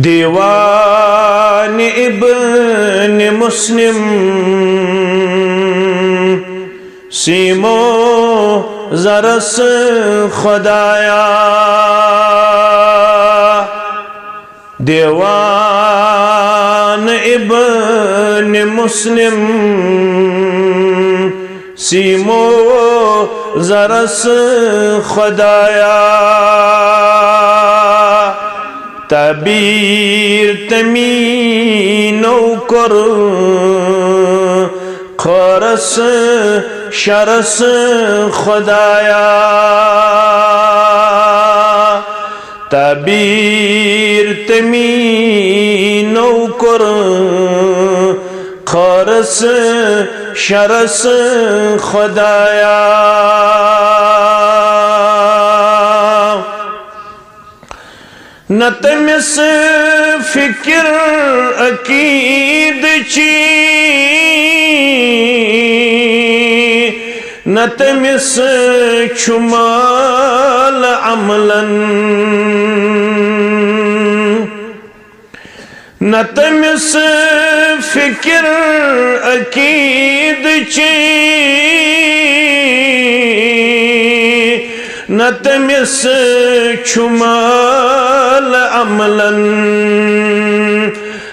दीवान इब्न मुस्लिम सीमो ज़रस खुदाया। दीवान इब्न मुस्लिम सीमो ज़रस खुदाया। तबीर तमीनो कर खरस शरस खुदाया। तबीर तमीनो कर खरस शरस खुदाया। न तमिस फिक्र अकीद ची न तमिस शुमाल अमलन। न तमिस फिक्र अकीद ची न तमिस शुमाल अमलन।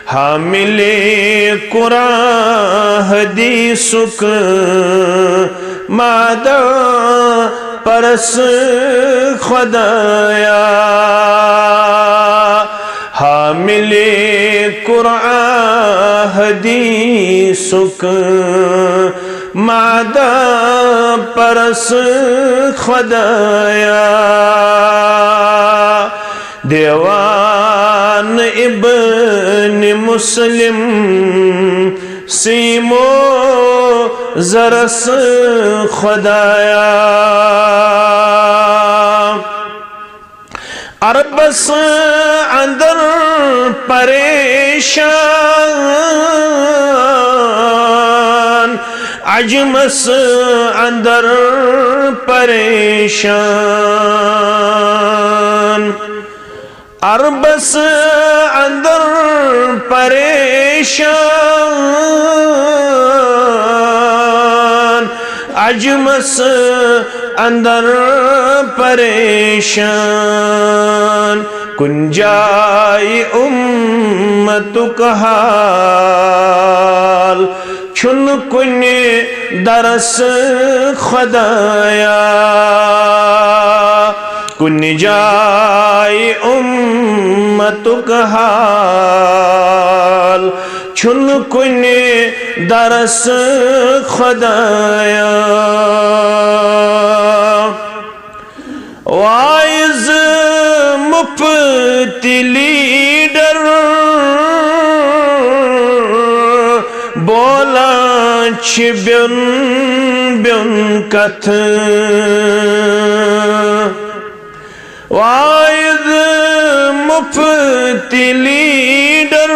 हामिले कुरान हदीसुक मादा परस खुदाया। हामिले कुरान हदीसुक मादा परस खुदाया। दीवान इब्न मुस्लिम सीमो ज़रस खुदाया। अरबस अंदर परेशान अजमस अंदर परेशान। अरबस अंदर परेशान अजमस अंदर परेशान। कुंजाई उम्मतुक हाल छुन कुन दरस खुदाया। कुन जाई उम्मतुक हाल छुन कुन दरस खुदाया। वाइज मुफ्ती लीडर बोला ब्युन ब्युन कथ। वाइज मुफ्ती लीडर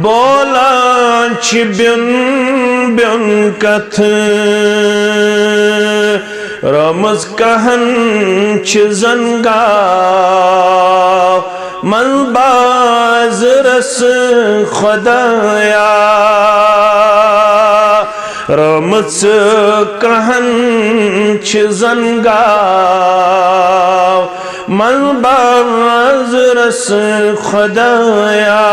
बोला ब्युन ब्युन कथ। रमज कहन जंगा मनबाज रस खुदाया। रमज कहन जंगा मनबाज रस खुदाया।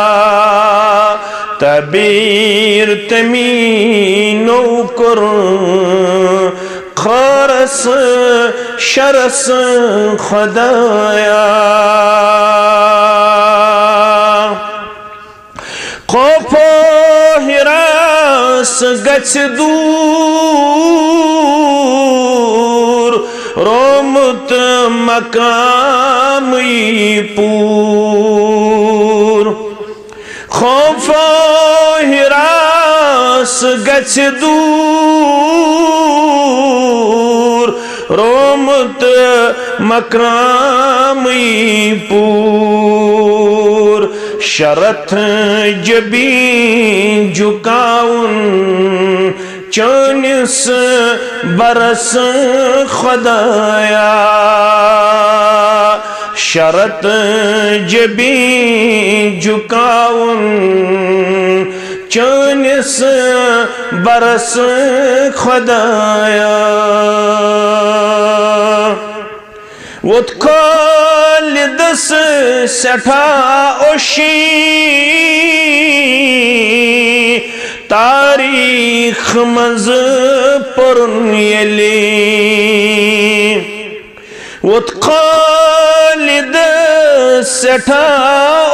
तबीर तमीनो कर खरस शरस खुदाया। खौफो हिरास गछ दूर रोमत मकाम पूर खौफो हिरास गछ दूर रोमत मकाम पूर शरत जबी झुकाउन चौनिस बरस खुदाया शरत जबी झुकाउन चौनिस बरस खुदाया वोत खालिदस सठा ओशी तारीख मज पुरन यली वोत खालिदस सठा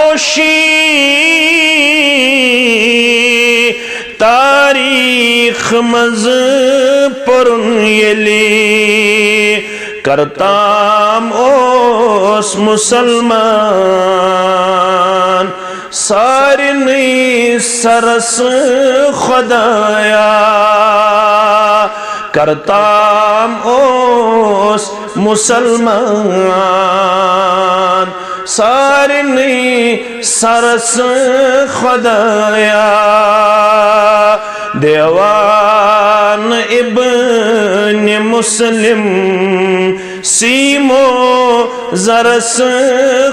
ओशी तारीख मज पुरन यली करताम ओस मुसलमान सारिनी सरस खुदाया करताम ओस मुसलमान सारिनी सरस खुदाया देवान इब्न मुस्लिम सीमो जरस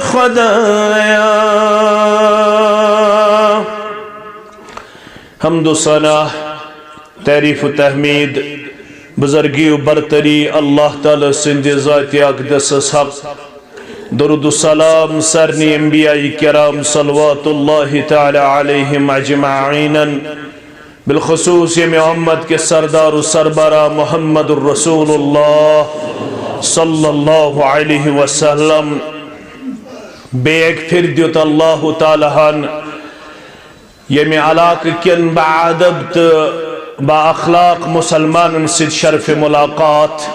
खुदाया हम्दो सलाह तारीफ तहमीद बुजुर्गी बरतरी अल्लाह ताला सिंध ज़ात अक़दस हक दरूद सलाम सरनी अंबिया किराम सल्लल्लाहु तआला अलैहिम अजमाइन बिलखुसूस मोहम्मद के सरदार सरबरा मोहम्मद रसूलुल्लाह सल्लल्लाहु अलैहि वसल्लम बेक फिर दित अल्लाह ताला यमे अलाक किन बाअदब तो बाअखलाक मुसलमान सिद शर्फ मुलाकात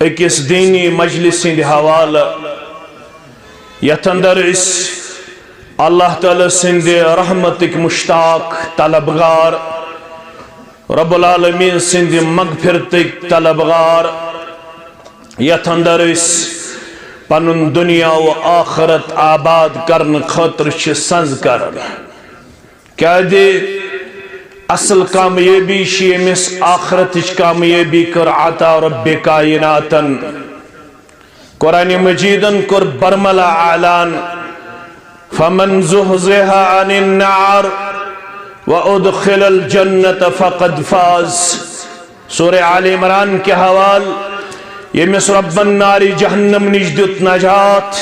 अकिस दीनी मजलिस हवाल यथ अंदर इस अल्लाह ताला सिंध रहमतिक मुश्ताक तलबगार रब्बुल आलमीन सिंध मगफिरतिक तलबगार यथ अंदर इस पनुन दुनिया व आखरत आबाद करन खतर संज कर क्या दे असल कामयाबी यमिस आखरत कामयाबी कर आता रब्बे कायनातन कुरान मजीदन कर बरमला आलान फमन ज़ुहज़िहा अनिन नार व उदखिलल जन्नत फ़क़द फ़ाज़ सूरह आल इमरान के हवाल यमिस रब्बन नारी जहन्नम निज दुत नजात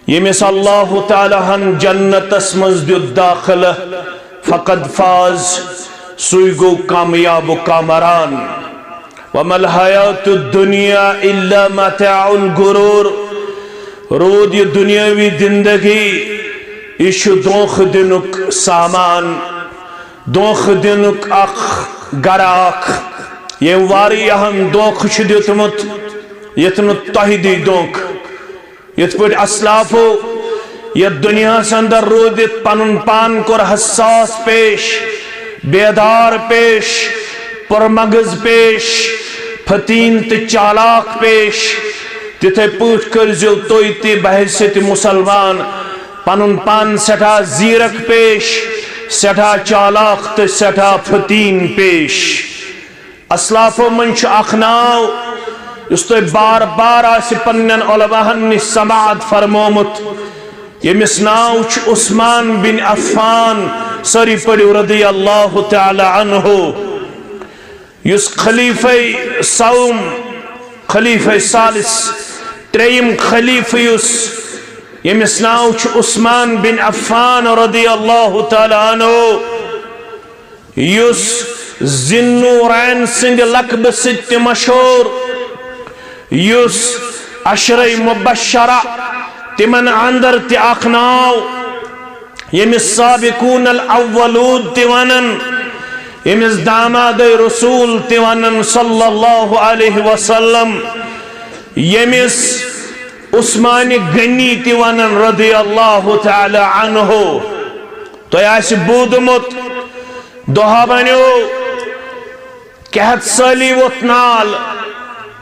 यमिस अल्लाह ताला हन जन्नतस मज दुत दाखिल फ़क़द फ़ाज़ सुई गो कामयाब कामरान वमल हयातुद दुनिया इल्ला मताउल गुरूर रोद ये दुनियावी जिंदगी इश दोख दिनुक सामान दोख दिनुक अख गराख ये वारी अहम दोख दितमुत यथन तहिदी दोख यथ पे असलाफो ये दुनिया से अंदर रोदित पनुन पान कोर हसास पेश बेदार पेश पुरमगज पेश फतीन ते चालाक पेश तिथे पूछ कर जो तोयते बहसियत मुसलमान पनुन पान सठा जीरक पेश सठा चालाक ते सठा फतीन पेश असलाफो मंच अखनाव उस तो बार बार आसे पन्नन उलमाहन ने समाअत फरमोमुत यमिस नाव उस्मान बिन अफ़्फ़ान सरी पड़ो रदी अल्लाह तआला अन्हु युस खलीफे सौम खलीफे सालिस त्रेयम खलीफ युस यमिस नाव उस्मान बिन अफ़्फ़ान रदी अल्लाह तआला अन्हु युस ज़िन्नूरैन सिंध लक़ब सित मशहूर युस अशरे मुबश्शरा तिमन अंदर ते अख नाव यमिस साबिकून अल अव्वलून तिवानन यमिस दामाद रसूल तिवानन सल्लल्लाहु अलैहि वसल्लम यमिस उस्मान गनी तिवानन रदियल्लाहु तआला अन्हु तो आस बूदमुत दोहा बनो कहत साली वोत नाल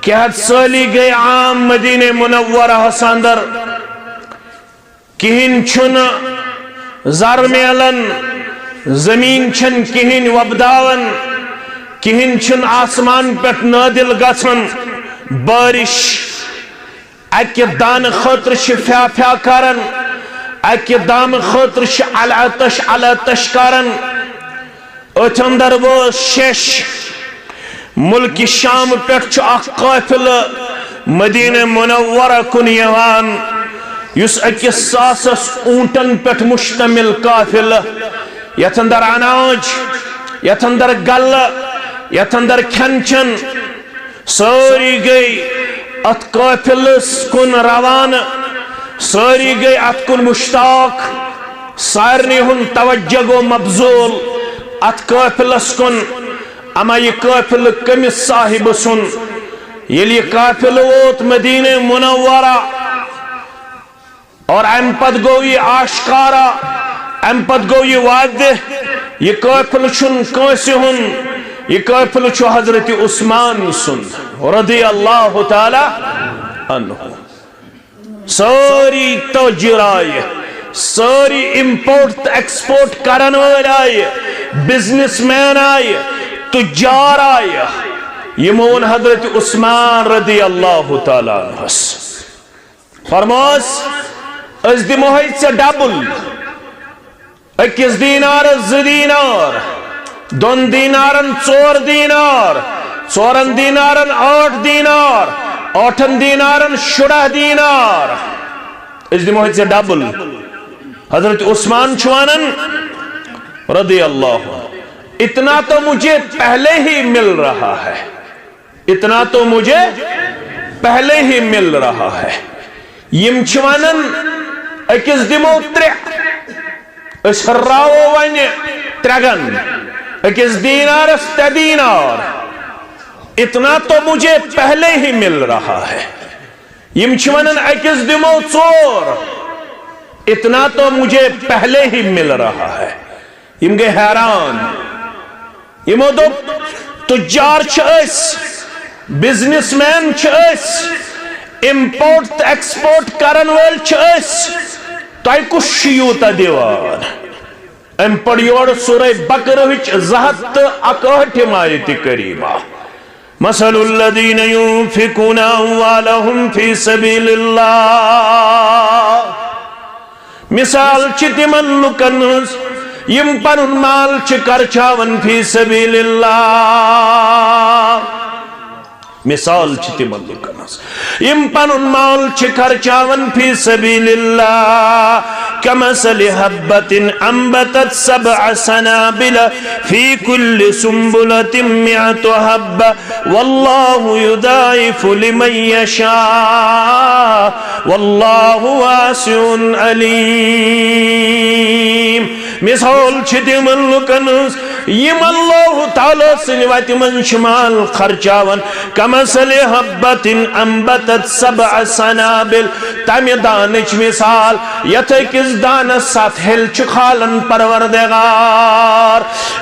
कहत साली गई आम मदीने मुनव्वरा अंदर किहिन छुन ज़र मेलन जमीन छन किहिन वबदावन किहिन छुन आसमान पे नादिल गछन बारिश अक दान खतर फ्या फ्या करन अक दाम खतर अलतश करन अथ अंदर वो शेष मुल्क शाम पे काफिल मदीने मुनव्वरा कुन यवान युस अकिस सासस ऊंटन पे मुश्तमिल काफिल यथ अंदर अनाज यथ अंदर गल यथ अंदर खन सारी गई अत काफिलस कुन रवान सारी गई अत कुन मुश्ताक सारनी हुन तवज्जो गो मबजूल अत काफिलस कुन अमा ये काफिल कमिस साहिब सुन ये काफिल वोत मदीने मुनव्वरा और अम पद गो ये आशकारा अम पद गो ये वादे ये काफिल छुन कांसे हुन ये काफिल छु हजरत उस्मान सुन रदियल्लाहु ताला अन्हु सारी तोजराय सारी इंपोर्ट एक्सपोर्ट करन वाले आए बिजनेसमैन आए तुजार आए ये मोन हजरत उस्मान रदियल्लाहु ताला अन्हु फरमास अस दिमो से डबल अकिस दीनार ज दीनार दोन दीनारन चोर दीनार चोरन दीनारन 8 दीनार 8 दीनारन 16 दीनार अस दिमो से डबल हजरत उस्मान छुआनन रदियल्लाहु इतना तो मुझे पहले ही मिल रहा है इतना तो मुझे पहले ही मिल रहा है यम छुआनन अकिस दिमो त्रे रावो वन त्रगन अकिस दीनारस ते दीनार इतना तो मुझे पहले ही मिल रहा है यम छुआनन अकिस दिमो चोर इतना तो मुझे पहले ही मिल रहा है यम गए हैरान यमो दो तुजार बिजनेसमैन इंपोर्ट एक्सपोर्ट करन वाल तय कुछ यूता दिवान अम पढ़ योर सूरह बकरा 261 आयत करीमा मसलुल्लज़ीना युनफ़िक़ूना अम्वालहुम फ़ी सबीलिल्लाह मिसाल च तिमन लुकन यम पनुन माल च खर्चावन फ़ी सबीलिल्लाह मिसाल च तिमन लुकन यम पनुन माल च खर्चावन फ़ी सबीलिल्लाह कमसलि हब्बतिन अंबतत सबअ सनाबिल फ़ी कुल्लि सुंबुलतिन मिअतु हब्बा वल्लाहु युदाइफु लिमन यशा वल्लाहु वासिउन अलीम मिसाल च तिमन लुकन यम अल्लाह ताला सनि वत मन शमाल खर्चावन कमसलि हब्बतिन अंबतत सबअ सनाबिल तमे दानच मिसाल यथ किस दानस 7 हेल च खालन परवरदिगार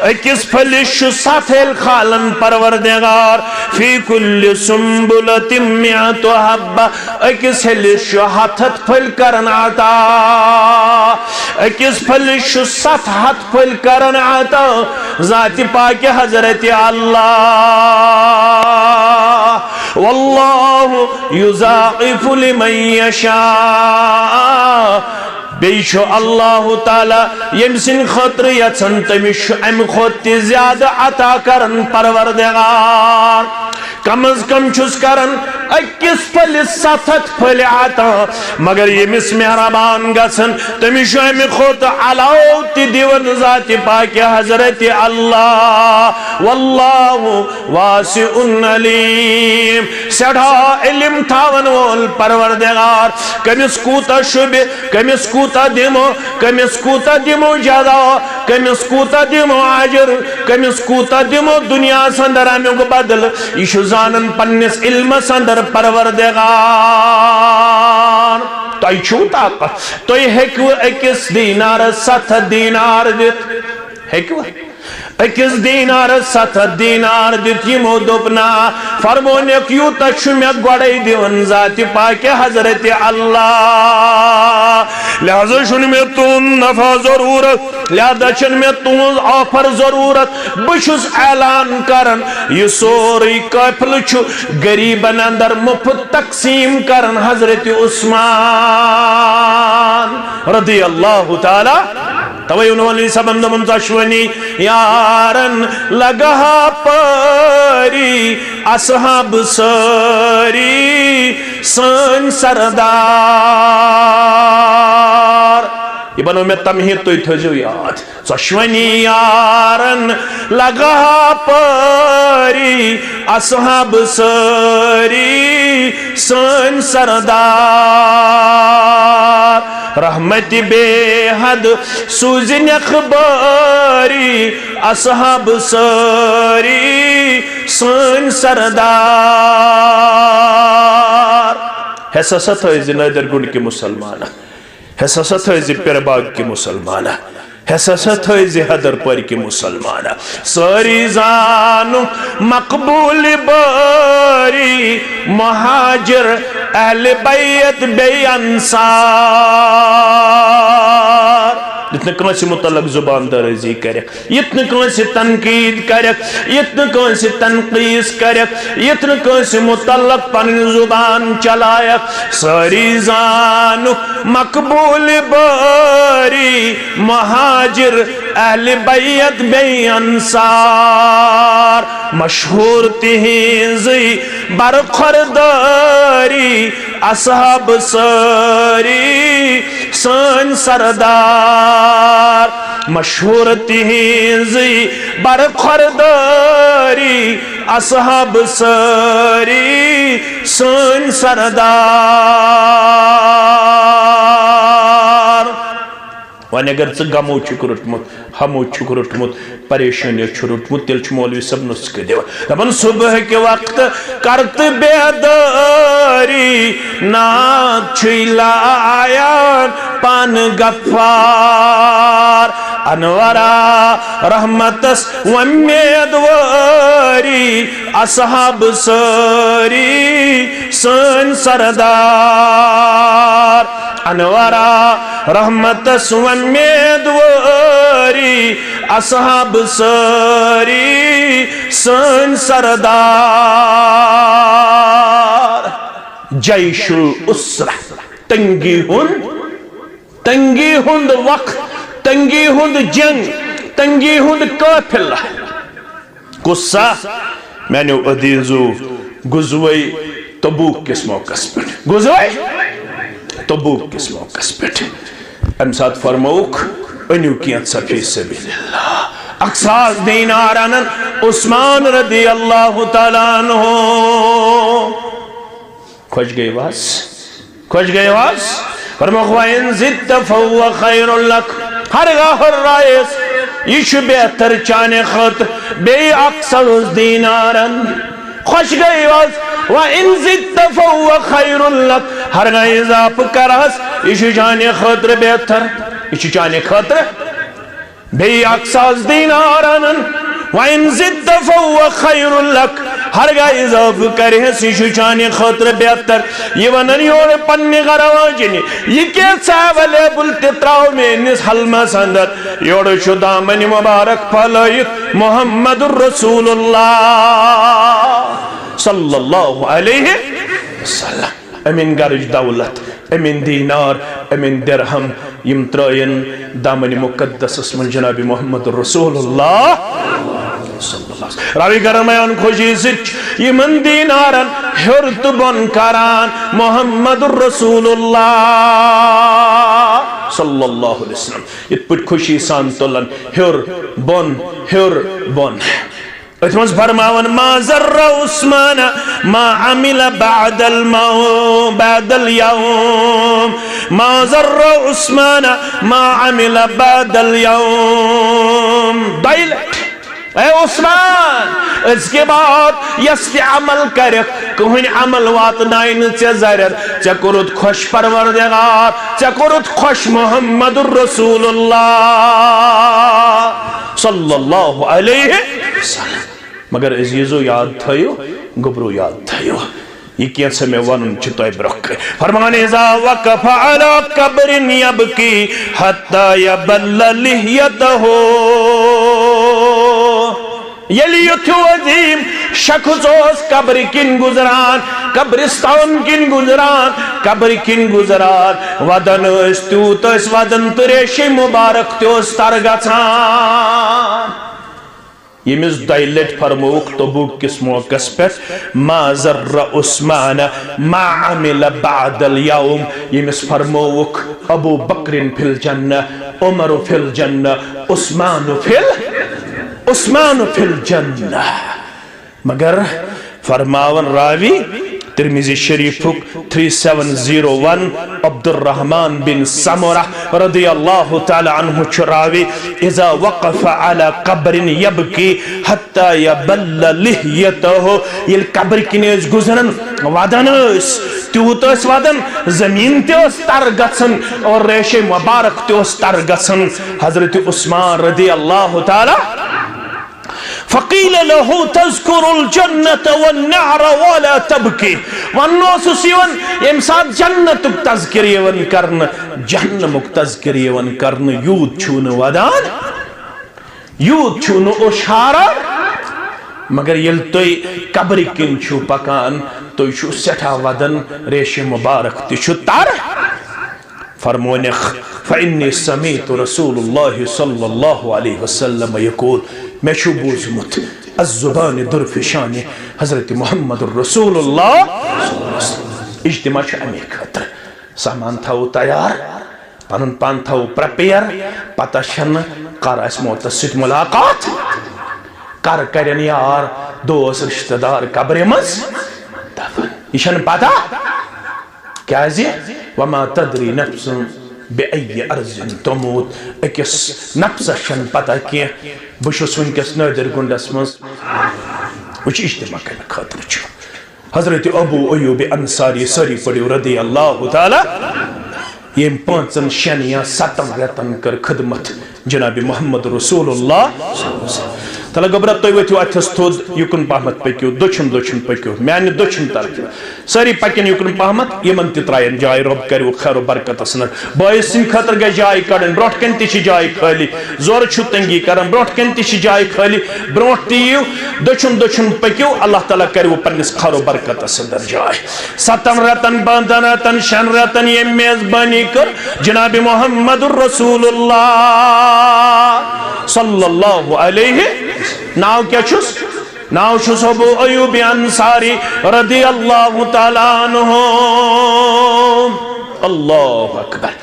अकिस फलिश 7 हेल खालन परवरदिगार फी कुल्लि सुंबुलतिन मिअतु हब्बा अकिस हेलिश 7 फल करन आता अकिस फलिश 7 फल करन आता जाति पाक हजरत अल्लाह वल्लाहु युज़ाइफु लिमन यशा बेशो अल्लाह ताला यमसिन खतर यचन तमिश अम खोत ज्यादा अता करन परवरदिगार कम अज कम छुस करन अकिस फलिस 7 फल आता मगर यमिस मेहरबान गसन तमिश अम खोत अलाउ ति दिवन जात पाक हजरत अल्लाह वल्लाहु वासिउन अलीम सेठा इल्म थावन वोल परवरदिगार कमिस कूता शुबे कमिस कूता दिमो ज्यादा कमिस कूता दिमो अजर कमिस कूता दिमो दुनिया संदर अमुक बदल यह जानन पन्निस इल्म संदर परवरदिगार तुम छो ताकत तुम हेकव अकिस दीनार 7 दीनार दित हेकव अकिस दीनार 7 दीनार दित यमो दोपना फरमोन यूत मे गोड़े दिवन जाति पाके हजरत अल्लाह लिहाजा छुन मे तुन नफा जरूरत लिहाजा छुन मे तुन ऑफर जरूरत बहुस ऐलान करन यह सोरी काफिल छु गरीबन अंदर मुफ्त तकसीम करन हजरत उस्मान रदी अल्लाह ताला तवे उन्होंने सबंद मुंतशवनी यारन लगा परी असहाब सरी सन सरदार ये बनो में तमहीद तो थो याद सशवनी यारन लगा परी असहाब सरी सन सरदार रहमत बेहद सूजन अखबारी असहाब सरी सन सरदार हैसा सथ नदर गुड़ के मुसलमान हैसा सथ पिरबाग के मुसलमान हैसा सथ हैदरपुर के मुसलमान सारी जानू मकबूल बारी महाजर अहले बैत बे अंसार इतने कंस मुतलक जुबान दराजी करे इतने कंस तनकीद करे इतने कंस तनकीस करे इतने कंस मुतलक पन जुबान चलाया सारी जानू मकबूल बारी महाजिर अहले बैत बे अंसार मशहूर तिहिंजी बरखरदारी असहाब सारी सन सरदार मशहूर तिहिंजी बरखरदारी असहाब सारी सन सरदार वन अगर गमो रुटमुत हमो रुटमुत परेशानी रुटमुत तेल मौलवी सब नुस्ख दपान सुबह के वक्त करत बेदारी नाथ लायान पान गफ्फार अनवरा रहमतस वमेदवारी असहाब सारी सन सरदार अनवरा रहमतस वमेदवारी असहाब सारी सन सरदार जैशुल उसरा तंगी हुंद वक्त तंगी हुंद जंग तंगी हुंद काफिला गुस्सा मैंने अदीजो गुजवई तबूक किस मौकस पे गुजवई तबूक किस मौकस पे अम साथ फरमौक अनु कियत सफी सबिलिल्लाह अक्सास दीनारन उस्मान रदी अल्लाह तआला अन्हु खोज गई वास फरमौक व इन जिद्त फहुव खैरुल लक हरगाह रायस यह बेहतर चाने खत बे अक्सर दीनारन खुश गई वास व इन जिद्त फहुव खैरुल लक हरगाह इजाफ करस यह चाने खतर बेहतर यह चाने खतर बे अक्सर दीनारन व इन जिद्त फहुव खैरुल लक हरगाह इजाफ करे यह चाने खतर बेहतर यह वनन योर पन्ने गरवाजनी यह के अवेलेबल त्राव मेनिस हलमस अंदर योर दामन मुबारक फलयित मुहम्मदुर रसूलुल्लाह सल्लल्लाहु अलैहि वसल्लम अमिन गर्ज दौलत अमिन दीनार अमिन दिरहम यम त्रयन दामन मुकद्दस मन जनाब मुहम्मदुर रसूलुल्लाह रवि करमयान खुशी यमन दीनारन हेर तो बन करान मुहम्मदुर रसूलुल्लाह सल्लल्लाहु अलैहि वसल्लम इत खुशी सान तुलन हेर बन अथमस फरमावन मा ज़र्रा उस्मान मा अमिला बादल यौम मा ज़र्रा उस्मान मा अमिला बादल यौम डायलेक्ट ए उस्मान इसके बाद यस अमल कर कहन अमल वात नाइन चे जरर चे कुरुत खुश परवरदिगार चे कुरुत खुश मुहम्मदुर रसूलुल्लाह सल्लल्लाहु अलैहि वसल्लम। मगर अजीजो याद थयो गुबरो याद थयो ये क्या से मैं वन चितोय ब्रख फरमाने जा वक़फ़ अला कब्रिन यबकी हत्ता यबल्ल लिहयतहु यली युथु अजीम शख्स कब्र किन गुजरान कब्रिस्तान किन गुजरान कब्र किन गुजरान वदन स्तूत वदन तुरेशे मुबारक त्योस तर गछान यमिस दाइलेट फरमोक तबूक किस मौकस पे मा ज़र्रा उस्मान मा अमिला बादल यौम यमिस फरमोक अबू बकरिन फिल जन्नह उमर फिल जन्नह उस्मान फिल जन्नह। मगर फरमावन रावी तिरमिज़ी शरीफुक 3701 अब्दुर्रहमान बिन समरा रदियल्लाहु ताला अन्हु चुरावी इज़ा वक़फ़ अला कब्रिन यबकी हत्ता यबल्ल लिहयतहु ये कब्र किनेज गुजरन वदन त्यूत वदन जमीन त्योस तर गसन और रेशे मुबारक त्योस तर गसन। हज़रत उस्मान रदियल्लाहु ताला फ़क़ील लहू तज़कुरुल जन्नत वन्नअर वला तबकी वन्नोसु सिवन यम साथ जन्नतुक तज़किर यवन करन जहन्नमुक तज़किर यवन करन यूद छून वदान यूद छून उशारा। मगर यल तोय कब्र किन छु पकान तोय छु सेठा वदन रेशे मुबारक तिछु तार फरमोने फ़इन्नी समीअतु रसूलुल्लाह सल्लल्लाहु अलैहि वसल्लम यक़ूल मैं बुझमुत अज़्ज़ुबान दुरफिशान हज़रत मुहम्मदुर रसूलुल्लाह इज्तिमा अमे खतर सामान थाओ तैयार पन पान थाओ प्रिपेयर पता कर मोत सत मुलाकात कर करन यार दोस्त रिश्तेदार कब्र मज दफन यह पता क्या वमा तदरी नफ्सुन बेअय्यि अर्ज़िन तमूत अकिस नफ्सस छन पता कि बुशुस वनकस नदर गुंडस मज वच इज्तिमा करने खातिर छु। हज़रत अबू अय्यूब अंसारी सरी पड़ो रदियल्लाहु ताला यम 5-6 या 7 रेतन कर खिदमत जनाब मोहम्मद रसूलुल्लाह तला गब्र तुम वो अथस थोद युकन पहमत पक्यो दक्षिण दक्षिण पक्यो माने दक्षिण तरफ सारी पकन युकन पहमत यमन त्रायन जाय रब करो खैर बरकत सनर बॉयस सिंह खतर गई जाय कड़न ब्रोट कन ति जाय खाली जोर छु तंगी करन ब्रोट कन ति जाय खाली ब्रोट तियो दक्षिण दक्षिण पक्यो अल्लाह ताला करो पन्निस खैर बरकत सनर जाय 7 रतन 15 रतन 6 रतन ये मेजबानी कर जनाब मोहम्मदुर रसूलुल्लाह सल्लल्लाहु अलैहि नाव क्या छुस नाव छुस अबू अय्यूब अंसारी रदियल्लाहु ताला अन्हु अल्लाहु अकबर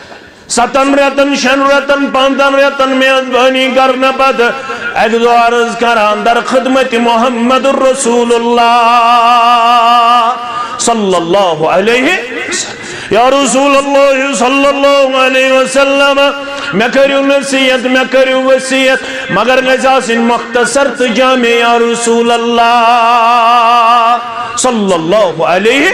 7 रतन 6 रतन 15 रतन मेजबानी करने पद एक दो अर्ज करान दर खिदमत मुहम्मदुर रसूलुल्लाह सल्लल्लाहु अलैहि या रसूलुल्लाह सल्लल्लाहु अलैहि वसल्लम मैं करूँ नसीहत मैं करूँ वसीयत मगर गजासिन मुख्तसर तो जामे या रसूल अल्लाह सल्लल्लाहु अलैहि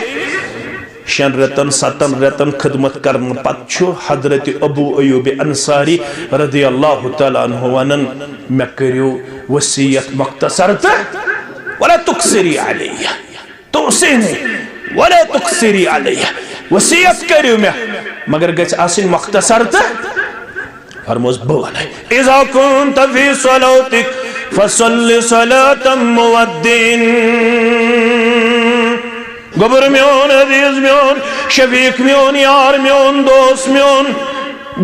6 रतन 7 रतन खिदमत करने पच्चो हजरत अबू अय्यूब अंसारी रदियल्लाहु ताला अन्हु वनन मैं करूँ वसीयत मुख्तसर तो वला तुक्सिरी अलैया तो उसे नहीं वला तुक्सिरी अलैया वसीयत करूँ मैं मगर गज आसिन मुख्तसर तो फरमोस बोल इज़ा कुंत फी सलातिक फसल्लि सलातम मुवद्दिन गबर म्योन अजीज म्योन शफीक म्योन यार म्योन दोस्त म्योन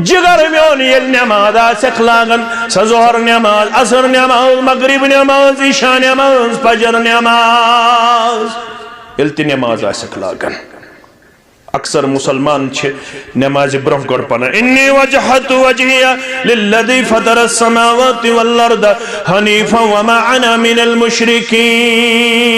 जिगर म्योन ये नमाज आसक लागन सजोहर नमाज असर नमाज मगरिब नमाज ईशा नमाज फजर नमाज इल्ति नमाज आसक लागन अक्सर मुसलमान नमाज ब्रोह गोड़ पढ़ा इन्नी वजहतु वजहिया लिल्लज़ी फतरस समावाति वल अर्द हनीफा व मा अना मिनल मुशरिकीन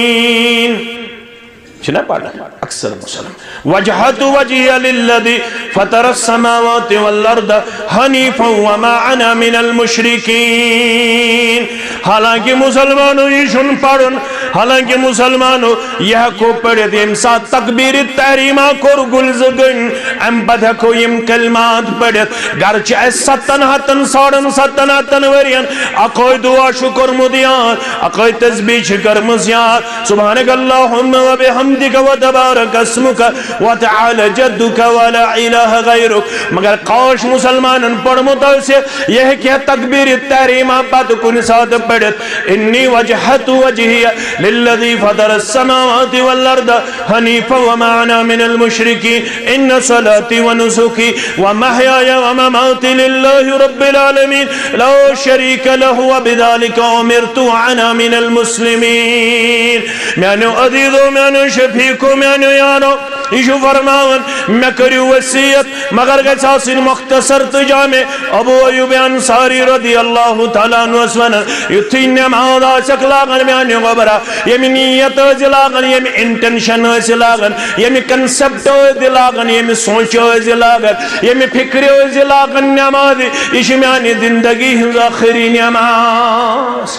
ना पढ़ा अक्सर मुसलमान वजहतु वजहिया लिल्लज़ी फतरस समावाति वल अर्द हनीफा व मा अना मिनल मुशरिकीन। हालांकि मुसलमानों ये सुन पढ़न हालांकि मुसलमानों यह को पढ़े यम साथ तकबीर तहरीमा कोर गुलजगन अम पद को यम कलमात पढ़े घर चाहे 7 हतन 7.5 वरियन अकोई दुआ शुक्र मुदियान अकोई तस्बीह कर मुजियान सुभानक अल्लाहुम्मा व बिहम्दिका व तबारक अस्मुक व तआला जद्दुक व ला इलाहा गैरुक। मगर काश मुसलमानन पढ़ मुतसे यह क्या तकबीर तहरीमा पद कुन साथ पढ़े इन्नी वजहतु वजहिया लिल्लज़ी फतरस समावाति वल अर्द हनीफा व मा अना मिनल मुशरिकीन इन्न सलाती व नुसुकी व महयाया व ममाती लिल्लाहि रब्बिल आलमीन ला शरीका लहु व बिज़ालिका उमिरतु व अना मिनल मुस्लिमीन। म्यानो अज़ीज़ो म्यानो शफीको म्यानो यारो यीशु फरमावन मैं करियो वसीयत मगर गछ आसिन मुख्तसर तुजामे अबू अय्यूब अंसारी रदियल्लाहु तआला अन्हु वन युथि नमाज सकलागन म्यानो गबरा यमि नियत जिलागन यमि इंटेंशन जिलागन यमि कंसेप्ट जिलागन यमि सोच जिलागन यमि फिक्र जिलागन नमाज इश म्यानी जिंदगी हिंद आखिरी नमाज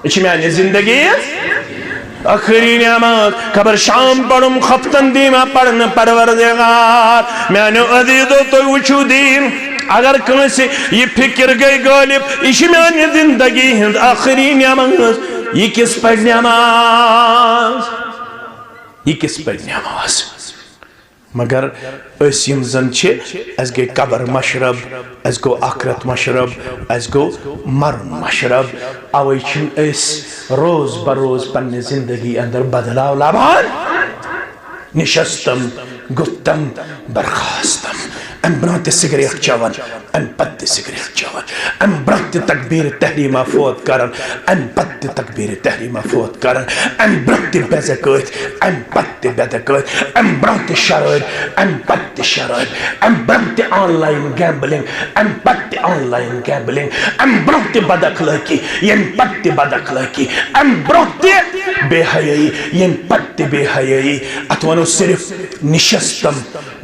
इश म्यानी जिंदगी आखिरी नमाज खबर शाम पढ़म खफ्तन दीमा पढ़न परवरदिगार। म्यानो अज़ीज़ो तो वुचु दीन अगर कंसे ये फिक्र गई गालिब इश म्यानी जिंदगी हिंद आखिरी नमाज ये किस पर नमाज ये किस पर नमाज। मगर यम जन अस गई कबर मशरब अस गो आखरत मशरब अस गो मरन मशरब अवे रोज बरोज पन्ने जिंदगी अंदर बदलाव लाभान निशस्तम गुप्तम बर्खास्तम अम ब्रत सिगरेट चवन अम पत्ते सिगरेट चवन अम ब्रत तकबीर तहरीमा फोत करन अम पत्ते तकबीर तहरीमा फोत करन अम ब्रत बेज़कत अम पत्ते बेज़कत अम ब्रत शराब अम पत्ते शराब अम ब्रत ऑनलाइन गैम्बलिंग अम पत्ते ऑनलाइन गैम्बलिंग अम ब्रत बदअखलाकी यम पत्ते बदअखलाकी अम ब्रत बेहयाई यम पत्ते बेहयाई अथवा सिर्फ निशस्तम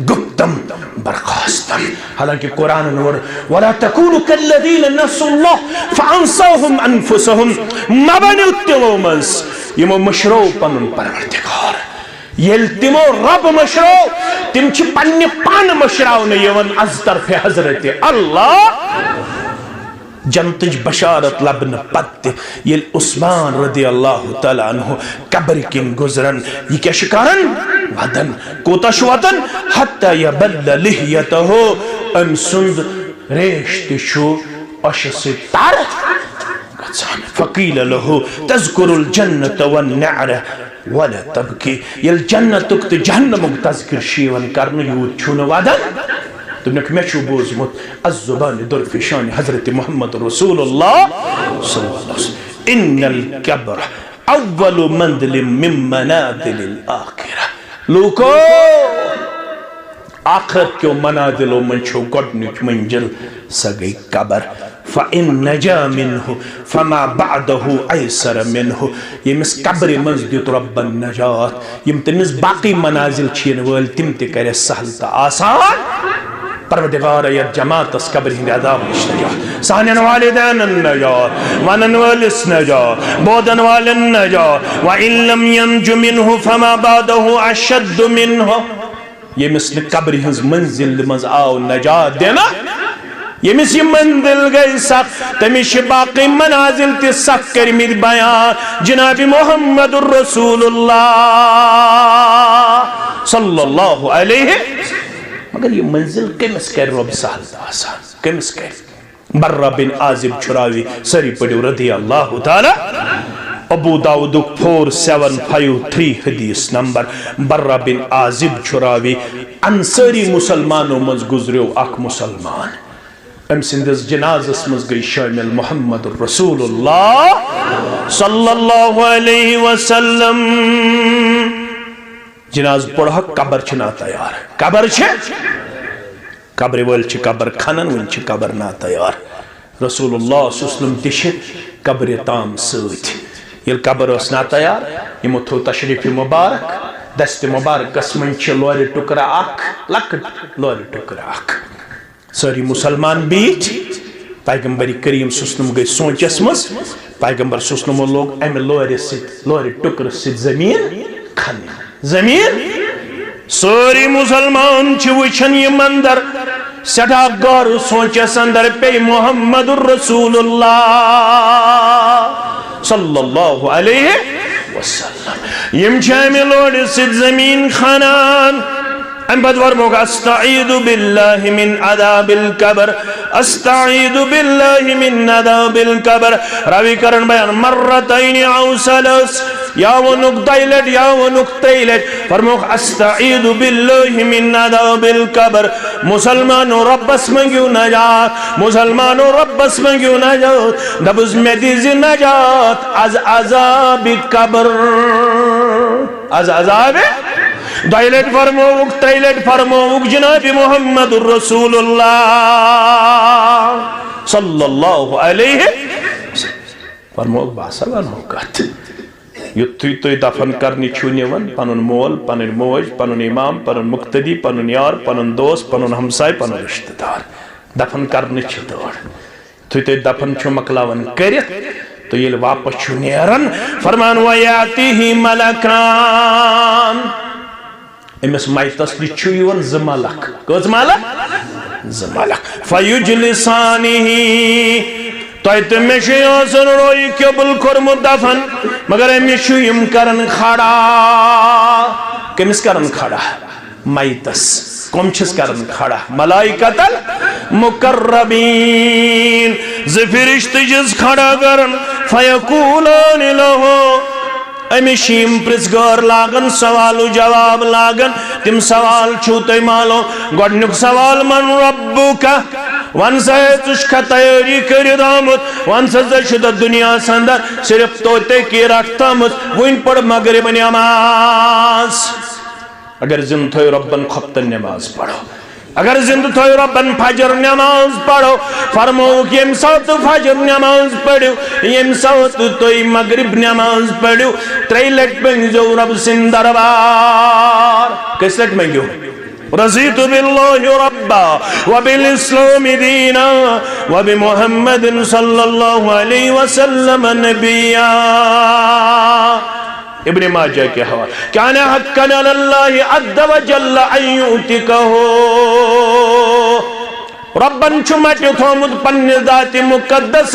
गुप्तम बर्खास्तम। हालांकि कुरान नूर वला तकूनु कल्लज़ीन नसुल्लाह फअंसाहुम अनफुसहुम मबनी तिलोमस यमो मशरो पनुन परवरदिगार येल तिमो रब मशरो तिम छ पन्ने पान मशराव न यवन अज तरफ हजरत अल्लाह जनतज बशारत लबन पत्ते ये उस्मान रदियल्लाहु तआला अन्हु कब्र किन गुजरन ये क्या शिकारन वदन कोतश वदन हत्ता यबल्ल लिहयतहु अम सुंद रेश्तिशु अशसे तार फकील लहु तज़कुरुल जन्नत वन नअर वला तबकी ये जन्नत तुक जहन्नम तज़किर शीवन करन यूत छुन वदन तुमने कमेशु बोझमुत अज़्ज़ुबान दुर्फिशान हज़रत मोहम्मद रसूलुल्लाह सल्लल्लाहु अलैहि वसल्लम इन्नल कब्र अव्वलु मंज़िलिम मिन मनाज़िलिल आखिरह। लोको आखिरत के मनाज़िलों में छो गोडनिक मंजिल सगई कब्र फ़इन नजा मिन्हु फमा बअदहु ऐसर मिन्हु यमिस कब्र मस्जिद रब्बन नजात यम तमिस बाकी मनाज़िल छिन वल तिम ते करे सहल ता आसान परवरदिगार या जमात अस कब्र हिंद अज़ाब नजा सानन वालिदैन नजा वनन वालिस नजा बोदन वालन नजा व इन लम यंजु मिन्हु फमा बअदहु अशद्द मिन्हु यमिस कब्र हिंद मंजिल मज आओ नजात देना यमिस ये मंजिल गई सख तमिश बाकी मनाजिल ते सख करमिद बयान जनाब मुहम्मदुर रसूलुल्लाह सल्लल्लाहु अलैहि। मगर ये मंजिल कमिस कर रब सहल आसान कमिस कर बर्रा बिन आजिब छुरावी सरी पड़ो रदियल्लाहु ताला अबू दाऊद 4753 हदीस नंबर बर्रा बिन आजिब छुरावी अंसारी मुसलमानों मज गुजरो अख मुसलमान अम सिंदस जनाजस मज गई शामिल मोहम्मद रसूलुल्लाह सल्लल्लाहु अलैहि वसल्लम जनाज पढ़ कबर ना तैयार कबर कब्र वल कबर खनन वन कबर ना तैयार रसूलुल्लाह सल्लल्लाहु अलैहि वसल्लम कब्र ताम सत कबर ना तैयार यमो थो तशरीफ मुबारक दस्त मुबारकस मन लोर टुकरा लकट लोर टुकरा सारी मुसलमान बीच पैगंबर करीम सल्लल्लाहु गई सोचस मज पैगंबर सल्लल्लाहु लोग अमे लोर टुकर जमीन खन जमीन सारी मुसलमान वचन यम अंदर सठा गौर सोचस अंदर पे मुहम्मदुर रसूलुल्लाह सल्लल्लाहु अलैहि वसल्लम यम अमे लोर जमीन खनान अस्तईदु बिल्लाहि मिन अज़ाबिल कब्र अस्तईदु बिल्लाहि मिन अज़ाबिल कब्र रवि करण बयान मर्रतैन औ सलस या वो नुक्तैलट या वो नुक्तैलट फरमोख अस्तईदु बिल्लाहि मिन अज़ाबिल कब्र मुसलमानो रब्बस मंगियो नजात मुसलमानो रब्बस मंगियो नजात दबुस में दिज नजात अज अज़ाबिल कब्र अज अज़ाब दाइलेट फरमोक तैलेट फरमोक जनाब मुहम्मदुर रसूलुल्लाह सल्लल्लाहु अलैहि फरमोक बासला नौकत युत्थु तो दफन करनी छुनिवन पनुन मोल पनुन मोज पनुन इमाम पनुन मुक्तदी पनुन यार पनुन दोस्त पनुन हमसाय पनुन रिश्तेदार दफन करनी छुदोर तो दफन छु मकलावन करित तो ये वापस छु नेरन फरमान वयातिही मलकान अमिस माइतस वन ज मलक कज मलक ज मलक फयुजलिसानिही तो मे रोई कबुल कोरमुत दफन मगर अमिस करन खड़ा कमिस करन खड़ा माइतस कम करन खड़ा मलाइकतल मुकर्रबीन ज फरिश्ते खड़ा करन फयकूलान लहु अमिशीम प्रिस गौर लागन सवाल जवाब लागन तिम सवाल छू तय मालो गोडनुक सवाल मन रब्बुका वन से तुष्का तैयारी कर दामत वन से शुद्ध दुनिया संदर सिर्फ तोते की रखतामत वन पढ़ मगरिब नमाज अगर जिन थो रब्बन खप्तन नमाज पढ़ो अगर जिंद थो रब्बन फजर नमाज पढ़ो फरमो यम सत फजर नमाज पढ़ो यम सत तो मगरिब नमाज पढ़ो त्रैलट मंगो रब सिंह दरबार किस लट मंगो रज़ीतु बिल्लाहि रब्बा व बिल इस्लामि दीना व बि मुहम्मदिन सल्लल्लाहु अलैहि वसल्लम नबिया इब्ने माजा के हवाले काना हक्कन अलल्लाहि अज़्ज़ व जल्ल अन युतिकहु रब्बन चुमट थोमुत पन्ने जाति मुकद्दस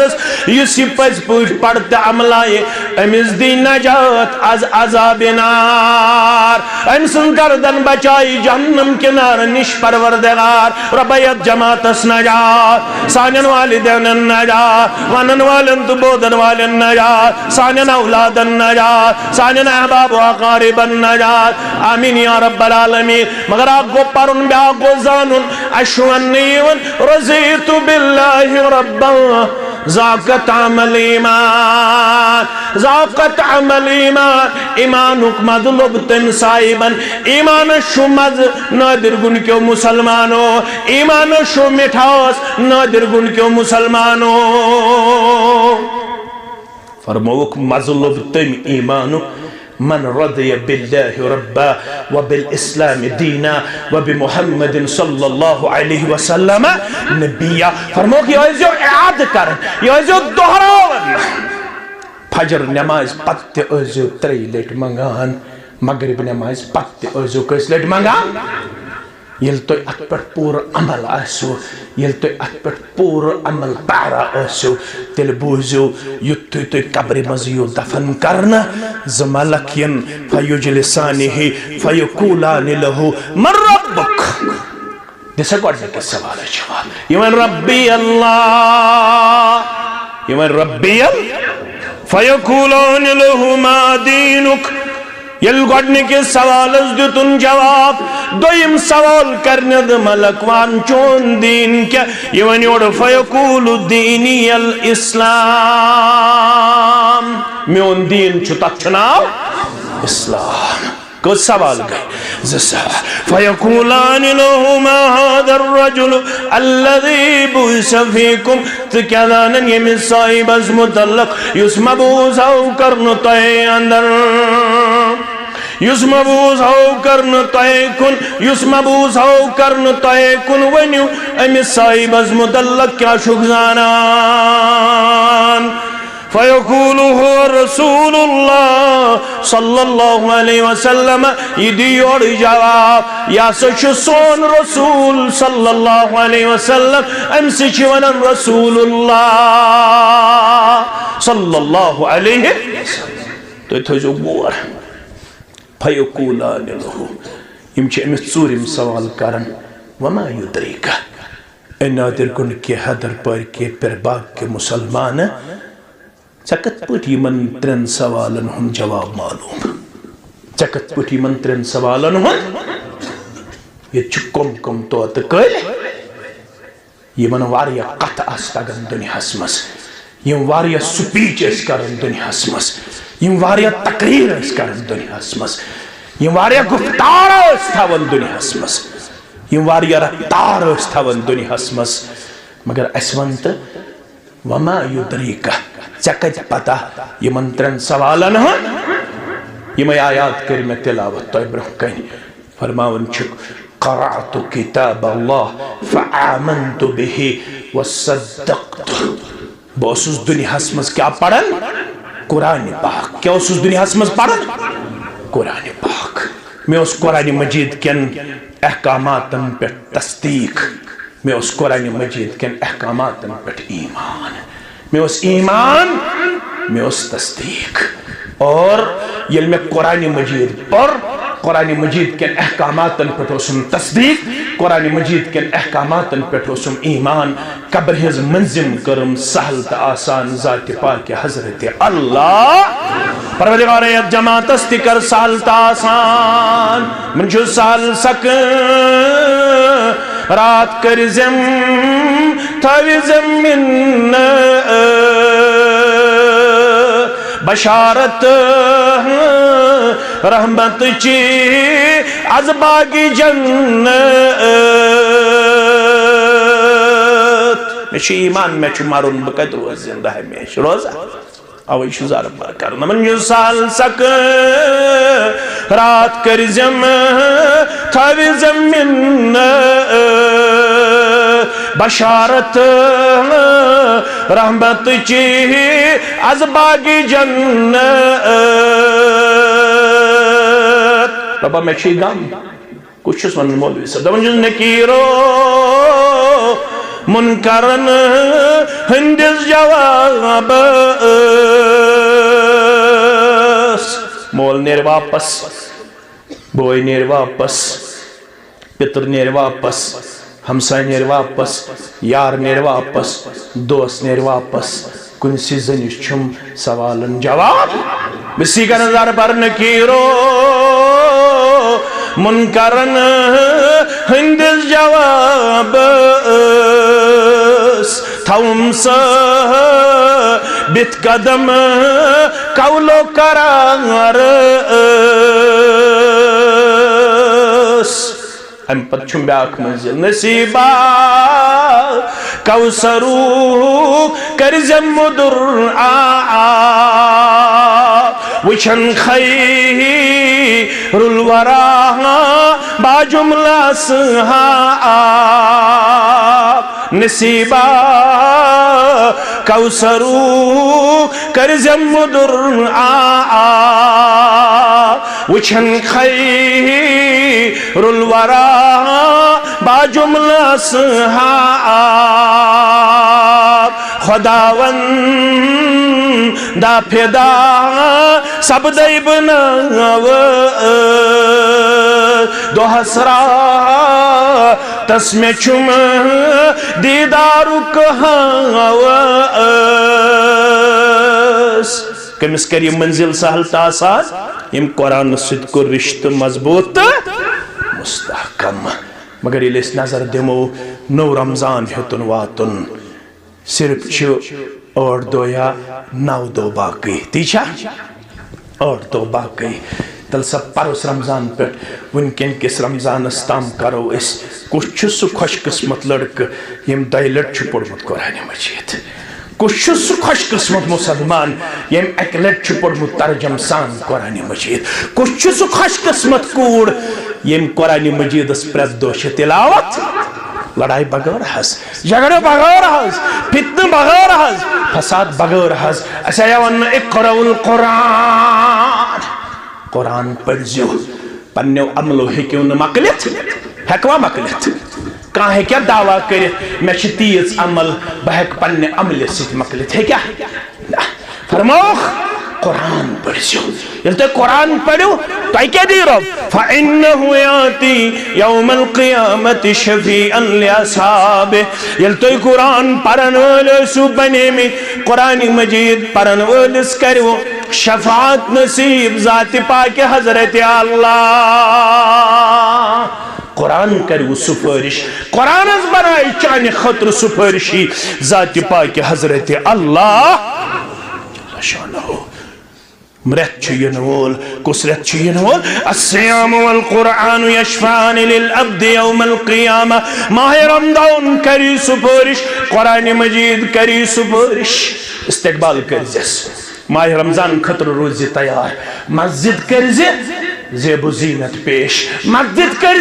युसी पज पुज पढ़ते अमलाए अमिस दी नजात अज अज़ाब नार अमसन गर्दन बचाई जहन्नम के नार निश परवरदिगार रब्बयत जमातस नजात सानन वालिदैन नजात वनन वालन तो बोदन वालन नजात सानन औलादन नजात सानन अहबाब व अकारिबन नजात आमीन या रब्बल आलमीन मगर आपको परुन ब्यागो जानून अशवन नीवन रज़ीतु बिल्लाहि रब्बा ज़ाक़त अमल ईमान ज़ाक़त अमल ईमान ईमानुक मज़लुब तन साहिबन ईमान शुमज नादिर गुन क्यों मुसलमानो ईमान शु मिठास नादिर गुन क्यों मुसलमानो फरमाओक मज़लुब तन ईमानुक मन रदिय बिल्लाहि रब्बा व बिल इस्लाम दीना व बि मुहम्मदिन सल्लल्लाहु अलैहि वसल्लम नबिया फरमाओ कि यो याद कर यो दोहरावन फजर नमाज पत्ते ओजो त्रैलेट मंगान मगरिब नमाज पत्ते ओजो कैसलेट मंगान यल तो अत पर पूरा अमल आसो यल तो अत पर पूरा अमल पारा आसो तेल बोझो युद्ध तो कब्र मजियो दफन करना जमलकियन फयुजलिसानिही फयकूलान लहु मन रब्बुक दिस गॉड के सवाल जवाब यमन रब्बी अल्लाह यमन रब्बी फयकूलान लहु मा दीनुक यल गॉडने के सवाल दुतुन जवाब दोयम सवाल करने द मलकवान चोन दीन क्या यवन योड फयकूलु दीनी अल इस्लाम म्योन दीन छुता चुनाव इस्लाम को सवाल गए फयकूलान लहु मा हादर रजुल अल्लज़ी बुइस फीकुम तो क्या दानन ये साहिबस मुतल्लक युस मबूस हो करन तय अंदर युस मबूस हो करन तय कुन युस मबूस हो करन तय कुन वन्यु अमिस साहिबस मुतल्लक क्या शुगजानान फयकूलु हुव रसूलुल्लाह सल्लल्लाहु अलैहि वसल्लम इदी और जवाब या सच सोन रसूल सल्लल्लाहु अलैहि वसल्लम अमसे वनन रसूलुल्लाह सल्लल्लाहु अलैहि तो थो बोर फयकूलान लहु इम अमिस चूरिम सवाल करन वमा युद्रिका नादिर कुन के हदर पर के पिरबाग के मुसलमान चकत पुटी मंत्रन सवालन हम जवाब मालूम चकत पुटी मंत्रन सवालन हम ये चुकम कम तो अतकल ये मन वारिया कत अस्तगन दुनिया हसमस ये वारिया स्पीच इस करन दुनिया हसमस ये वारिया तकरीर इस करन दुनिया हसमस ये वारिया गुफ्तार इस थावन दुनिया हसमस ये वारिया रफ्तार इस थावन दुनिया हसमस मगर असवंत वमा युद्रिका चकत पता ये मंत्रन सवालन हो ये मैं आयात कर में तिलावत तो ब्रह्कन फरमावन चुक क़राअतु किताब अल्लाह फ़आमन्तु बिही वसद्दक़तु बस उस दुनिया हसमस क्या पढ़न कुरान पाक क्या उस दुनिया हसमस पढ़न कुरान पाक मैं उस कुरान मजीद के अहकामातन पे तस्दीक मैं उस कुरान मजीद के अहकामातन पे ईमान मैं उस ईमान में उस तस्दीक और ये मैं कुरान मजीद पर कुरान मजीद के अहकामातन पे तस्दीक कुरान मजीद के अहकामातन पे ईमान कब्र हिज मंजिम करम सहल त आसान ज़ात पाक हज़रत अल्लाह परवरदिगार जमात कर सहल त आसान मन जो सहल सक रात कर जम थवी जमीन बशारत रहमत ची अज़बागी जन्नत में ईमान में मारून बकद रोज जिंदा है में रोजा अवै शुजार कर मन जो साल सक रात कर जम थवी जमीन बशारत रहमत ची अज़बागी जन्नत रब्बा में गम कुछ वन मौलवी सब नकीरो मुनकरन हिंदिस जवाब मोल नेर वापस बोय नेर वापस पितर नेर वापस हमसाय नेर वापस यार नेर वापस दोस्त नेर वापस कुन सीजन छुम सवालन जवाब बिसी का नजर पर नकीरो मुनकरन हिंदिस जवाब थौमस बित कदम कौलो करार अम पछुम ब्याख मंजिल नसीबा कौसरू करजम मुदुर वचन खैरुल वरा बाजुमला सहा नसीबा कौसरू करजम मुदुर वचन खैरुल वरा बाजुमला सहा खुदावन दा फिदा सब दैबनाव दो हसरा तस्मे चुम दीदारु कहावस कमिस कर मंजिल सहल तासान यम कुरान सिद को रिश्त मजबूत मुस्तहकम मगर ये नजर दिमो नौ रमजान हेतुन वातुन सिर्फ 8 दो या 9 दो बाकी तीछा और 2 बाकी तल सब परस रमजान पे वनकन किस रमजान ताम करो कुछ सह खुशकिस्मत लड़क यम 2 लट पोर्मुत कुरान मजीद कुछ सह खुशकिस्मत मुसलमान यम 1 लट पोर्मुत तर्जम सान कुरान मजीद कुछ सह खुशकिस्मत कूड़ यम कुरान मजीद प्रत दोष तिलावत लड़ाई बगैर हज झगड़े बगैर हज फितन बगैर हज फसाद बगैर हज अच्छा वन इक़राउल कुरान कुरान पढ़ो पन्नो अमलो हेक्यो न मकलित हेकवा मकलित कह हेक्या दावा कर मे तीज अमल बह हेक पन्ने अमल सत मकलित हेक्या फरमाओ कुरान पढ़ो ये तुम कुरान पढ़ो तुम क्या दी रब फ़इन्नहु याती यौमल क़ियामति शफ़ीअन लिअस्हाबे ये तुम कुरान पढ़न वाले बने में कुरान मजीद पढ़न वाले करो शफात नसीब ज़ात पाक हज़रत अल्लाह कुरान करो सुफारिश कुरान बनाए चाने खतर सुफारिशी ज़ात पाक हज़रत अल्लाह रेत वोल कुस रेत वोल अस्सियाम वल कुरान यशफान लिल अब्द यौमल क़ियामा माह रमज़ान करी सुफारिश कुरान मजीद करी सुफारिश इस्तकबाल कर माह रमजान खतर रोज तैयार मस्जिद कर जेबो जीनत पेश मस्जिद कर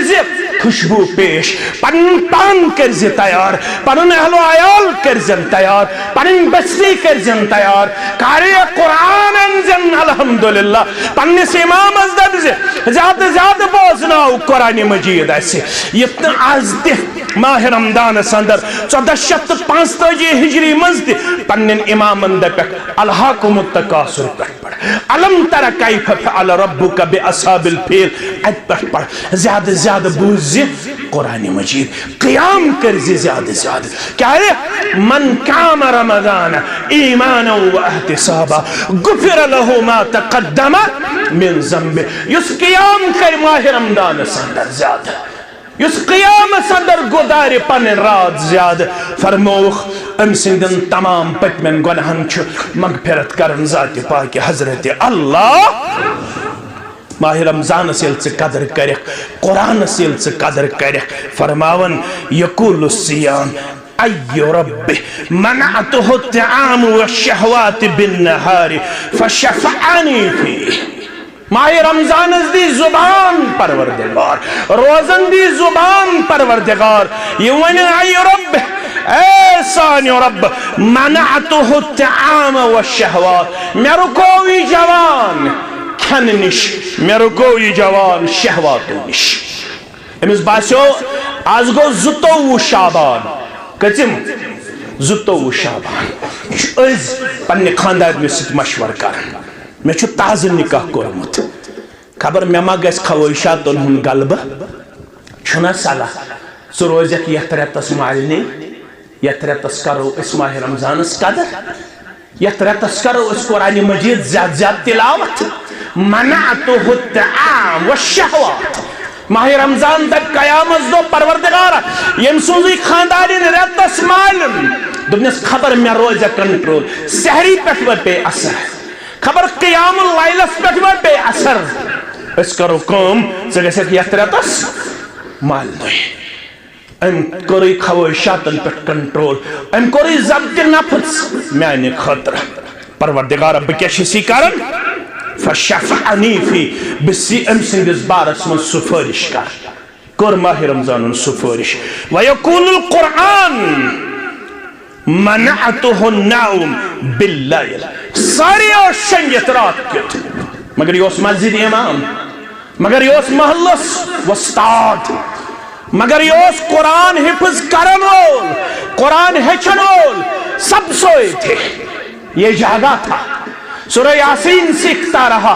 खुशबू पेश पन पान कर तैयार पन अहलो आयाल कर तैयार पन बस्ती कर तैयार कार्य कुरान अनजन अल्हम्दुलिल्लाह पन्निस इमाम अजदब ज्यादा ज्यादा बोजनाओ कुरान मजीद ऐसे इतना आज माह रमदान अंदर 1445 हिजरी मज पन्न इमामन दप अलहाकुम तकासुर पढ़ अलम तरा कैफ फअल रब्बुका बिअस्हाबिल फील पढ़ ज्यादा ज्यादा बूझ कुरान मजीद क़ियाम कर ज्यादा ज्यादा क्या है मन काम रमज़ान ईमाना व एहतिसाबा गुफिर लहु मा तक़द्दम मिन ज़ंबि युस क़ियाम कर माह रमज़ान अंदर ज्यादा युस क़ियाम अंदर गुदार पन रात ज्यादा फरमोख अम सिंदन तमाम पतमन गुनाहन मगफिरत करन ज़ात पाक हज़रत अल्लाह माह रमजान कदर कर कुरान कदर कर फरमावन यकूल सियाम अय्यो रब्बि मनअतहु तआम व शहवात बिन्नहार फशफ़अनी फी माह रमजान दी जुबान परवरदिगार रोजन दी जुबान परवरदिगार ये वन अय्यो रब्बि ए सानियो रब्ब मनअतहु तआम व शहवात मेरो कोई जवान खन निश मेरो कोई जवान शहवात निश अमिस बासो आज गो 22 शाबान कचिम 22 शाबान पन्ने खानदार में सत मशवर कर मे ताज़ निकाह कोरमुत खबर मे मा गस खवाहिशातन हुन गलब छुना साला सो रोज यथ रेतस मालने यथ रेतस करो इस माह रमजान कदर यथ रेतस करो इस कुरान मजीद ज्यादा ज्यादा तिलावत मनअतहु तआम व शहवात माह रमजान तक कयामत दो परवरदिगार यम सुजी खानदारिन रेतस मालन दुनियास खबर मे रोज कंट्रोल सहरी पे असर खबर क़ियामुल लैलस पे असर अस करो कम से यथ रेतस माल अम कोई खवाहिशातन पे कंट्रोल अम कोई ज़ब्त नफ्स माने खतर परवरदिगार बह क्या करन फशफ़अनी फी बिसी अम सिंदिस बारस मन सुफारिश कर माह रमजान सुफारिश व यकूलुल कुरान मनअतहु नौम बिल्लैल सारी शंगत रात कित मगर योस मस्जिद इमाम मगर योस महल्लस वस्ताद मगर योस कुरान हिफ्ज करन वोल कुरान हेचन वोल सब सोए थे ये जागा था सूरह यासीन सीखता रहा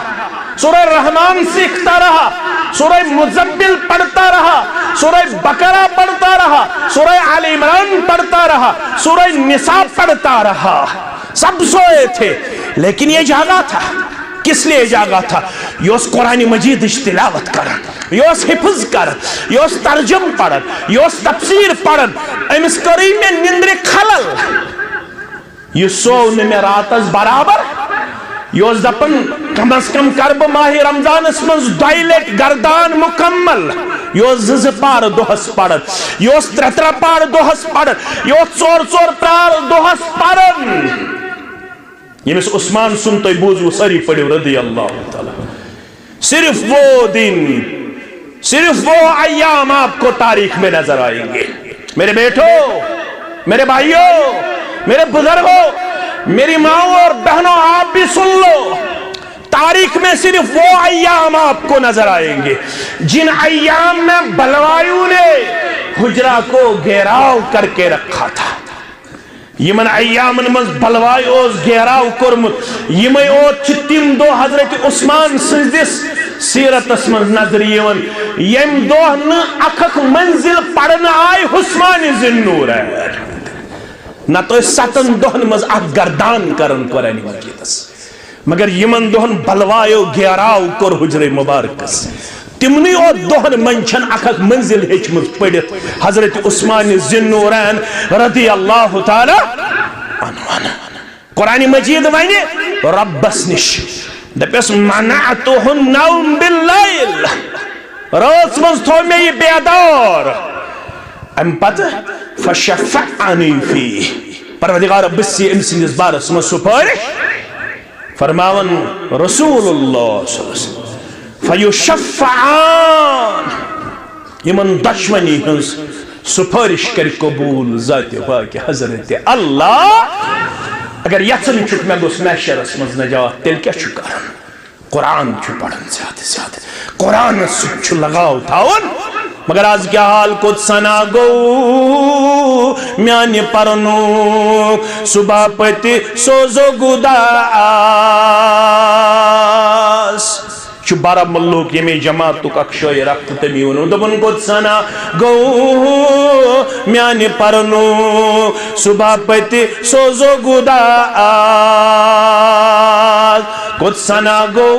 सूरह रहमान सीखता रहा सूरह मुज़म्मिल पढ़ता रहा सूरह बकरा पढ़ता रहा सूरह आल इमरान पढ़ता रहा सूरह निसा पढ़ता रहा सब सोए थे लेकिन ये जागा था किस लिए जागा था योस कुरान मजीद तिलावत कर योस हिफ्ज कर योस तर्जुम पढ़ योस तफसीर पढ़ अमिस करी में निंद्र खलल ये सो में रातस बराबर योस दपन कम अज कम कर बह माह रमजान मज 2 लट गर्दान मुकम्मल। यह 2 पार दोहस पढ़न, यह 3 पार दोहस पढ़न, यह 4 पार दोहस पढ़न। यमिस उस्मान सुन तुम बूझू सारी पढ़ो रदी अल्लाह ताला। सिर्फ वो दिन, सिर्फ वो अय्याम आपको तारीख में नजर आएंगे। मेरे बेटो, मेरे भाइयों, मेरे बुजुर्गों, मेरी माओ और बहनों, आप भी सुन लो, तारीख में सिर्फ वो अय्याम आपको नजर आएंगे जिन अय्याम में बलवायु ने हुजरा को घेराव करके रखा था। यमन अय्यामन मज बलवायु घेराव कोरमुत यमे तिम दो हजरत उस्मान सिंदिस सीरतस मज नजर यम दोह न अख मंजिल पढ़न आय उस्मान ज़ुन्नूरैन न तो 7 दोहन मज गर्दान करन कुरान मजीदस, मगर यमन दोहन बलवायो घेराव कोर हुजरे मुबारकस। तिमनी और दोहन मंचन अख मंजिल हेचमुत पढ़ित हजरत उस्मान ज़ुन्नूरैन रदी अल्लाह ताला अन्हु। कुरान मजीद वने रब्बस निश दपस मनाअतुहुन नौम बिल्लैल, रात मज थो मे बेदार। अम पत फशफ़अनी फी, परवरदिगार बिस्सी इंसिस बारस मज सुपारिश फरमावन रसूलुल्लाह सल्लल्लाहु अलैहि वसल्लम फयुशफ़अन, यमन दुश्मनी हंस सुपारिश कर कबूल ज़ात पाक हजरत अल्लाह। अगर यचन चुक मे गोस महशरस मज नजात तेल क्या छु करन? कुरान छु पढ़न ज्यादा ज्यादा, कुरान छु लगाव थावन। मगर आज क्या हाल कुछ सना गो म्यान परनो सुबह पति सोजो गुदास छु बारामुल्लोक यमे जमात तुक अक्षय रक्त तमी वनो दबन कुछ सना गो म्यान परनो सुबह पति सोजो गुदास कुछ सना गो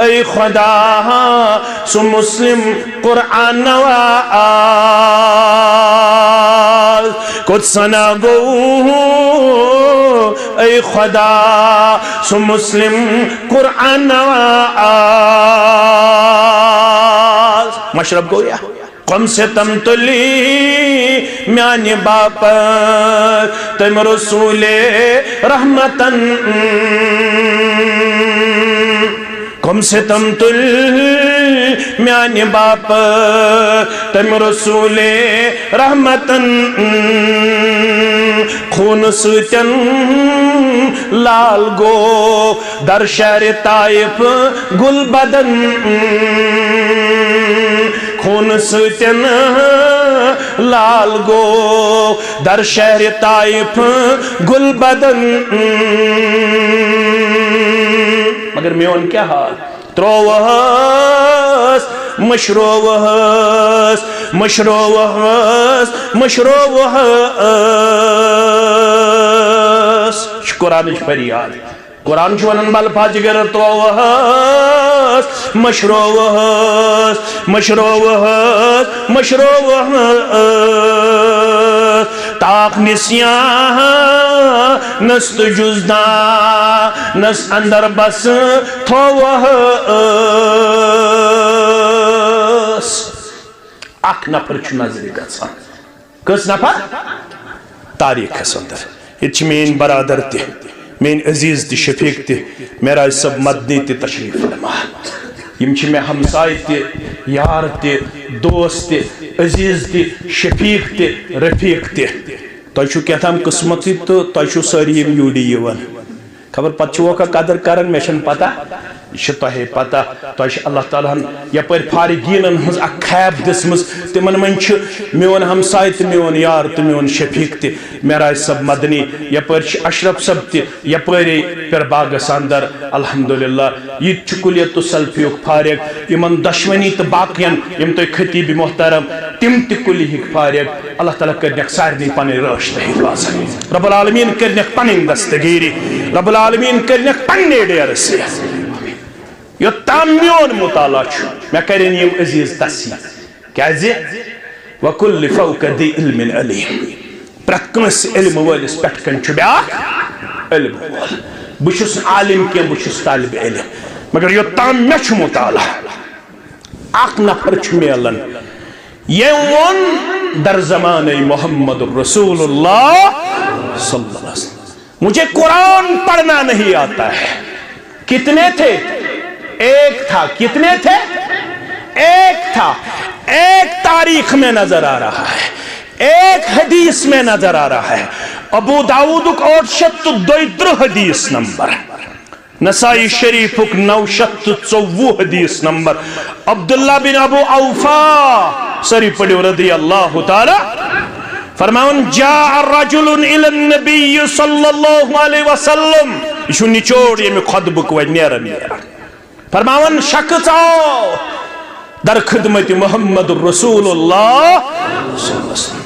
ऐ खुदा सु मुस्लिम कुरान नवाज कुछ सना गो ऐ खुदा सु मुस्लिम कुरान नवाज। मशरब गोया कम से तम तुली म्यान बाप तम रसूले रहमतन, कम से तम तुल म्यान बाप तम रसूले रहमतन, खून सुचन लाल गो दर शहर ताइफ गुल बदन, खून सुचन लाल गो दर शहर ताइफ गुल बदन। मगर मेवन क्या हाल त्रोवहस मशरोवहस मशरोवहस मशरोवहस। कुरान फरियाद, कुरान वन बल फाजगर त्रोवहस मशरोवहस मशरोवहस मशरोवहस ताक निस्या नस्त जुजदा नस अंदर बस थोवहस। अख नफर नजर गसान, कस नफर तारीख अंदर ये मेन बरादर ते मेन अजीज ते शफीक ते मेरा सब मदनी ते तशरीफ फरमा। यम मे हमसाय ते यार ते दोस्त ते अजीज ते शफीक ते रफीक ते तुम क्या किस्मत तो तुम सारी यूडी खबर पे कदर कर मे पता तुहे पता तुह अल्लाह ताला यपर फारिगीन हज खैब दिसम तिमन मन मोन हमसाय तो मोन यार तो मोन शफीक ते मेरा सब मदनी यपर अशरफ सब तपर पिरबागस अंदर अल्हम्दुलिल्लाह ये कुलियत तो सल्फियुक फारिग इन दशवनी तो बाकियन यम तुम खतीब मोहतरम तिम तुलि फारिग अल्लाह ताला कर सारे पन रश तो हिफाजत रब्बुल आलमीन कर पन दस्तगीरी रब्बुल आलमीन कर पन्ने डेर से योतान मोन मुताला मे कर अजीज तस्वीर क्या वकुल फौक दी इल्मिन अलीम प्रत कंस इल्म वलिस पे कन ब्या इल्म वोल बुशुस आलिम के बुशुस तालिब इल्म मगर यो ताम मे मुताला अख नफर मिलन ये वोन दर ज़माने मोहम्मद रसूलुल्लाह सल्लल्लाहु अलैहि वसल्लम मुझे कुरान पढ़ना नहीं आता है। कितने थे? एक था। कितने थे? एक था। एक तारीख में नजर आ रहा है, एक हदीस में नजर आ रहा है। अबू दाऊद और 972 हदीस नंबर, नसाई शरीफ 904 हदीस नंबर। अब्दुल्ला बिन अबू औफा सरी पढ़ो रदी अल्लाह ताला फरमावन जा रजुलुन इलन नबी सल्लल्लाहु अलैहि वसल्लम यशु निचोड़ ये में खुतब को नेरा फरमावन शख्स आओ दर खिदमत मोहम्मद रसूलुल्लाह सल्लल्लाहु अलैहि वसल्लम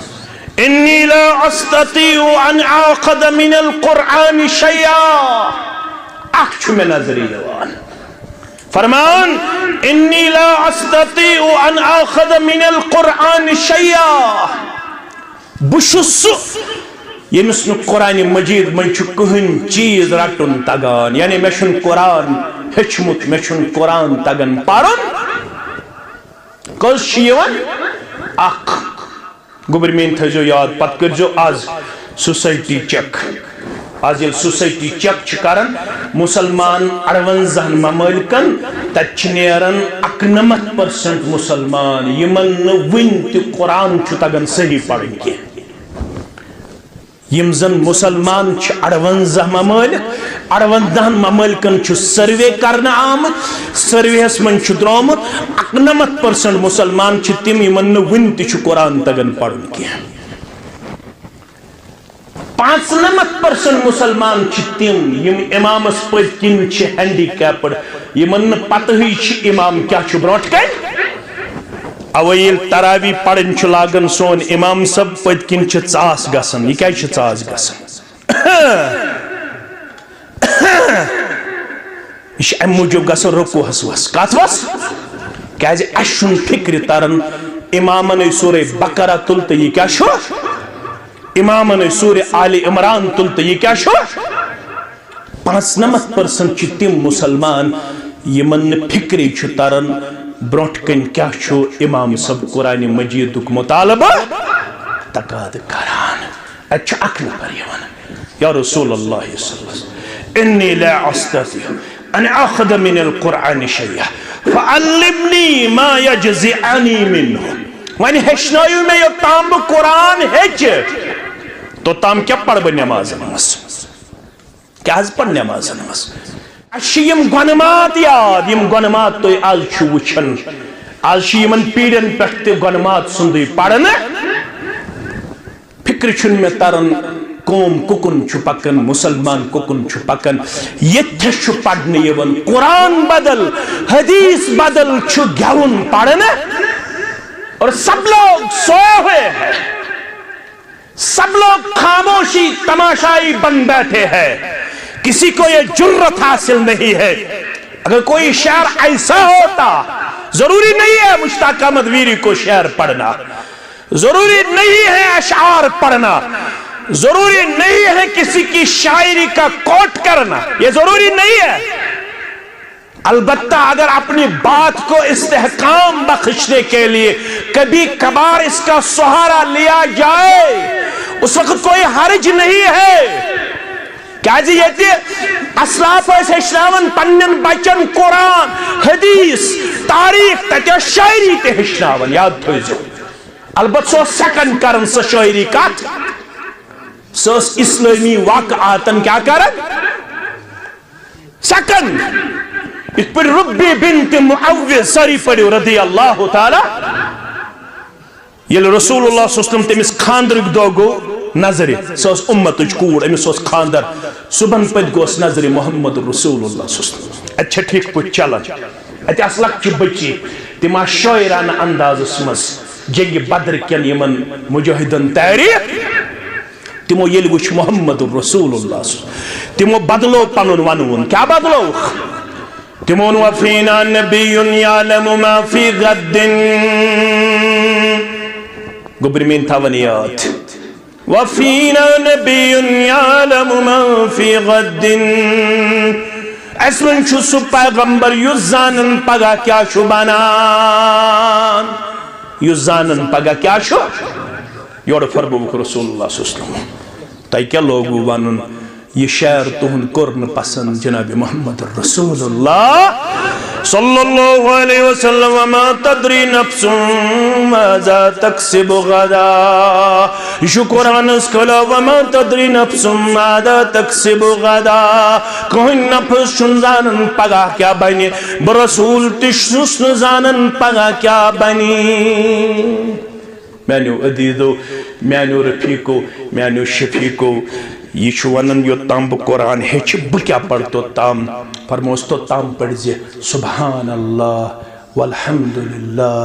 इन्नी ला अस्ततीउ अन आखद मिन अल कुरान शैया अख में नजरी जवान फरमान इन्नी ला अस्ततीउ अन आखद मिन अल कुरान शैया बुशुस यमिस नु कुरान मजीद मन छु कहन चीज रटुन तगान यानी मे छुन कुरान हेचमुत मे छुन कुरान तगन पारुन कस शिवन अख गुबरमीन थजो याद पत करजो आज सोसाइटी चेक आज ये सोसाइटी चेक करन मुसलमान 58 ममलिकन तचनेरन 91% मुसलमान यमन वन त कुरान छु तगन सही पढ़न के यम जन मुसलमान 58 ममलिक 58 ममलिकन छु सर्वे करना आम सर्वेस मन छु द्रोमत 91% मुसलमान छु तिम यमन वन त छु कुरान तगन पढ़न के 95% मुसलमान तिम यम इमामस पकिन हैंडीकैप्ड यमन पत इमाम क्या ब्रोट कन अवैल तरावी पढ़न लागन सोन इमाम सब पकिन चास गसन यह क्या चास गसन यह अम मूजूब गसन रुकुहस वस कत वस क्या अशुन फिक्र तरन इमामन सूरे बकरा तुल तो यह क्या इमामन सूर्य आले इमरान तुल तो ये क्या 95% तिम मुसलमान यमन फिक्रे तरन ब्रोट कन क्या इमाम सब कुरान मजीद मुतालबा तकाद करान अच्छा अख नफर या रसूलुल्लाह इन्नी ला अस्ततीउ अन आखद मिन अल कुरान शैया फअल्लिमनी मा यजज़िअनी मिन्हु वन हेचनायु में यो ताम कुरान हेच तो ताम क्या पढ़ नमाज नमस क्या पढ़ नमाज नमस अम गनमात याद यम गनमात तो आज वुचन आज पीढ़न पे गनमात सुंद पढ़न फिक्र में तरन कौम कुकुन पकन मुसलमान कुकुन पकन ये पढ़ने कुरान बदल हदीस बदल गेवन पढ़न और सब लोग सोए हुए हैं, सब लोग खामोशी तमाशाई बन बैठे हैं, किसी को यह जुर्रत हासिल नहीं है। अगर कोई शेर ऐसा होता, जरूरी नहीं है मुश्ताक अहमद वीरी को शेर पढ़ना, जरूरी नहीं है अशार पढ़ना, जरूरी नहीं है किसी की शायरी का कोट करना, यह जरूरी नहीं है। अलबत्ता अगर अपनी बात को इस्तेहकाम बख्शने के लिए कभी कभार इसका सहारा लिया जाए उस वक्त कोई हर्ज नहीं है। क्या जी ये असलाफ हेचनावन पन्नन बचन कुरान हदीस तारीख तक शायरी ते हेचनावन याद थो अलबत् सो सकन करन स शायरी कत सस इस्लामी वाक़आतन क्या करन सकन इस पर रुब्बी बिन्त मुअव्विज़ सरी पढ़ो रदी अल्लाह ताला ये रसूलुल्लाह सल्लल्लाहु तमिस खानदर दो गो नजर सस उम्मत कूड़ अमिस खानदर सुबह पद गोस नजर मोहम्मद रसूलुल्लाह सल्लल्लाहु अच्छा ठीक पे चलन अत लक्च बच्ची तिम शायराना अंदाजस मज जंग बदर कन यमन मुजाहिदन तारीख तिमो ये वुच मोहम्मद रसूलुल्लाह तिमो बदलो पनुन वनुन क्या बदलो तिमोन वफीना नबियुन यालमु मा फी गद्दिन गुब्रमीन थावन याद वफीना नबियुन यालमु मा फी गद्दिन असमन छु सु पैगंबर युस जानन पगा क्या छु बनान युस जानन पगा क्या छु योर फरमाया रसूलुल्लाह सल्लल्लाहु अलैहि वसल्लम तय क्या लोगु वनुन ये शेर तुहन कोरन पसंद जनाब मोहम्मद रसूलुल्लाह सल्लल्लाहु अलैहि वसल्लम मा तदरी नफ्सुम माजा तक्सिबु गदा यशु कुरान स्कला मा तदरी नफ्सुम माजा तक्सिबु गदा कोई नफ्स सुन जानन पगा क्या बने रसूल तिशुस जानन पगा क्या बनी मैंने अदीदो मैंने रफीको मैंने शफीको ये वन योताम बह कुरान हेच बह क्या पढ़ तो ताम फरमोस तो ताम पढ़ जे सुभान अल्लाह वल्हम्दुलिल्लाह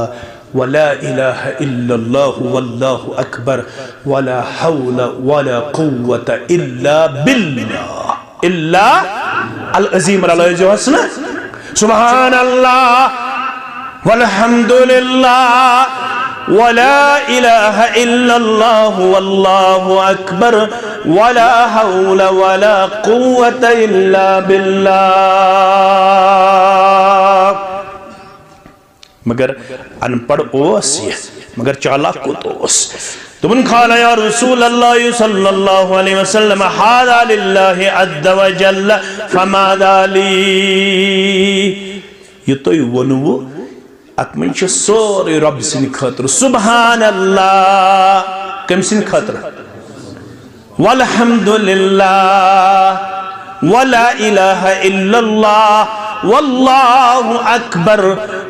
वला इलाहा इल्लल्लाह वल्लाहु अकबर वला हौला वला कुव्वता इल्ला बिल्लाह इल्ला अल अजीम रला जो हसना सुभान अल्लाह वल्हम्दुलिल्लाह वला इलाहा इल्लल्लाह वल्लाहु अकबर वला हौला वला कुव्वता इल्ला बिल्लाह मगर अनपढ़ ओस मगर चालाक को तो ओस तुमन खाला या रसूल अल्लाह सल्लल्लाहु अलैहि वसल्लम हादा लिल्लाहि अज़्ज़ व जल्ल फमादा ली ये तो वनु अतमन सोरे रब सिन खतर सुभान अल्लाह कम सिन खतर वल्हम्दुलिल्लाह वला इलाहा इल्लल्लाह वल्लाहु अकबर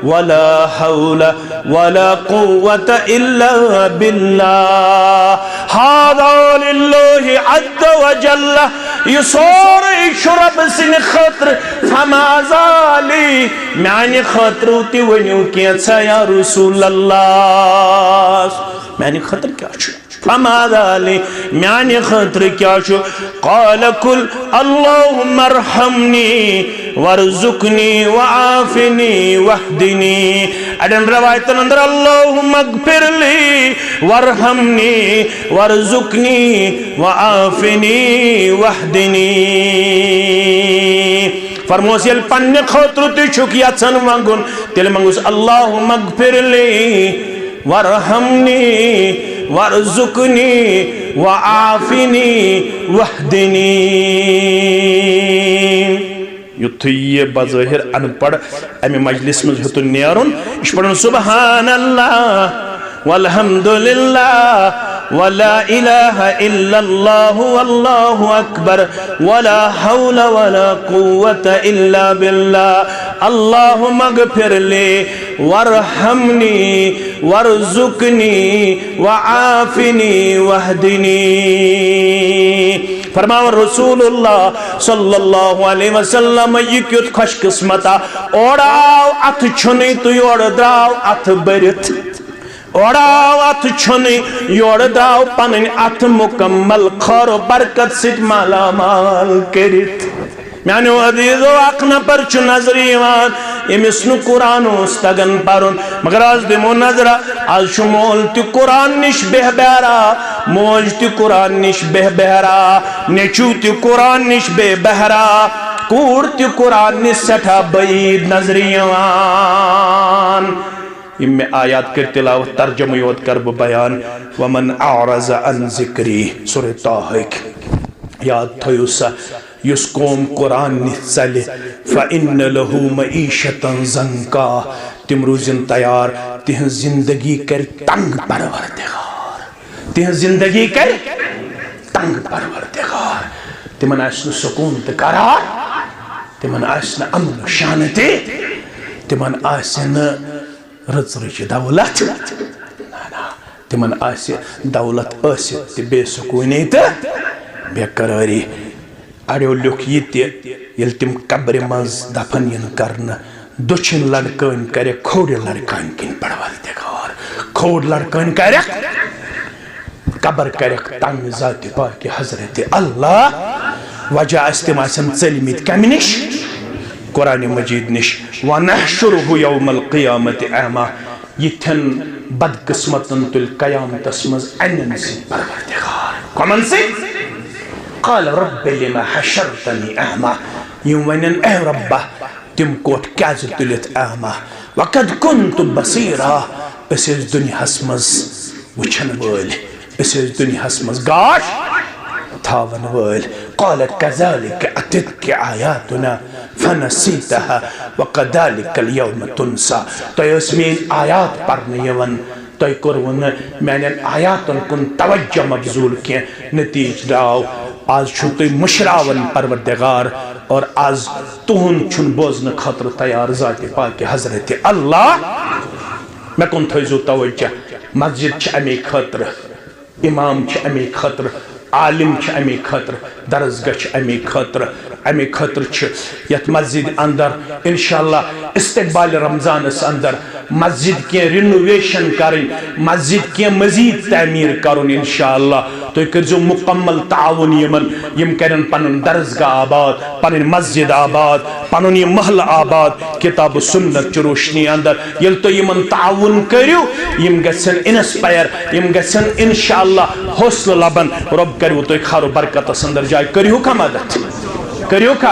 वला हौला वला कुव्वता इल्ला बिल्लाह हादा लिल्लाहि अज़्ज़ व जल्ल ये सोरे रब सिन खतर फमाज़ाली मैंने खतर ती वनु क्या या रसूल अल्लाह मैंने खतर क्या फमाज़ाली मैंने खतर क्या क़ाल कुल अल्लाहुम्मा अर्हमनी वरज़ुक़नी वआफ़िनी वहदिनी अडन रवायतन अंदर अल्लाहुम्मा अग़फ़िरली वरहमनी वरज़ुक़नी वआफ़िनी वहदिनी फरमोस यल पन्ने खतर ती छुकिया सन मंगुन तेल मंगुस अल्लाहुम्मा अग़फ़िरली वरहमनी वरज़ुक़नी वआफ़िनी वहदिनी युथ ये बज़ाहिर अनपढ़ अमे मजलिस में हेतु नेरुन पढ़न सुबहान अल्लाह वल्हम्दुलिल्लाह वला इलाहा इल्लल्लाह वल्लाहु अकबर वला हौला वला कुव्वता इल्ला बिल्लाह अल्लाहुम्मा अग़फ़िरली वरहमनी वरज़ुक़नी वआफ़िनी वहदिनी फरमाया रसूलुल्लाह सल्लल्लाहु अलैहि वसल्लम ये क्युत खुशकिस्मता ओड़ाव अथ छुनी तु ओड़ द्राव अथ बरित ओड़ाव अथ छुनी योड़ द्राव पन अथ मुकम्मल खर बरकत सिट माला माल करित मैंने अदीज़ो अख नफर छु नजर यवान यमिस नु कुरान तगन परुन मगर आज दिमो नजरा आज शुमोल तु कुरान निश बेहबहरा मोज तु कुरान निश बेहबहरा नेचू तु कुरान निश बेबहरा कूड़ तु कुरान निश सठा बईद नजर यवान इम्मे आयात कर तिलावत तर्जुमा योत कर बयान वमन अरज़ अन ज़िक्री सूरह ताहा याद थयुसा युस कौम कुरान निचले फ़इन्न लहू मईशतन ज़ंका तिम रोज़न तैयार तिह जिंदगी कर तंग परवरदिगार तिह जिंदगी कर तंग परवरदिगार तिमन आसन सुकून ते करार तिमन आसन अमन शांति तिमन आसन रच रच दौलत तिमन आस दौलत आसित बेसुकूनी ते बेकरारी अड़ो लुख ये तिम कब्र मज दफन इन कर दुछिन लड़कन कर खोड़ लड़कन किन परवरदिगार खोड़ लड़कन कर कब्र कर तंग ज़ात पाक हजरत अल्लाह वजह तिम चलमित कम निश कुरान मजीद निश वनहशुरुहु यौमल क़ियामत अमा यिथन बदकिस्मतन तुल क़यामतस मज अनन से परवरदिगार कमन से क़ाल रब्बि लिमा हशरतनी अहमा यम वनन ए रब्बा तिम कोट क्या तुलित अहमा वक़द कुन्तु बसीरा अस दुनियास मज वुछन वल अस दुनियास मज गाश थावन वल क़ाल कज़ालिक अतितक आयातुना फनसीतहा वकज़ालिक अल-यौम तुनसा तो मेन आयात पढ़ने यवन तो कर्व मैंने आयातन कुन तवज्जो मबजूल के नतीज दाव आज छु तुम मुशरावन परवरदिगार और आज तुहुन छुन बोजन खतर तैयार ज़ाते पाक हजरत अल्लाह मैं कुन थो तवज्जो मस्जिद अमे खतर इमाम अमे खतर आलिम अमे खतर दरसगाह अमे खतर यत मस्जिद अंदर इंशाअल्लाह इस्तकबाल रमजान अंदर मस्जिद के रिनोवेशन करें मस्जिद के मजीद तमीर करुन इंशाअल्लाह तो कर मुकम्मल ताउन यम करें पन दरसगाह आबाद पन मस्जिद आबाद पन यह महल आबाद किताब सुन्नत च रोशनी अंदर ये तो यमन ताउन करू यम गसन इंस्पायर यम गसन इंशाअल्लाह हौसला लबन रब करू तो खारो बरकत अंदर जाय करू का मदद करियो का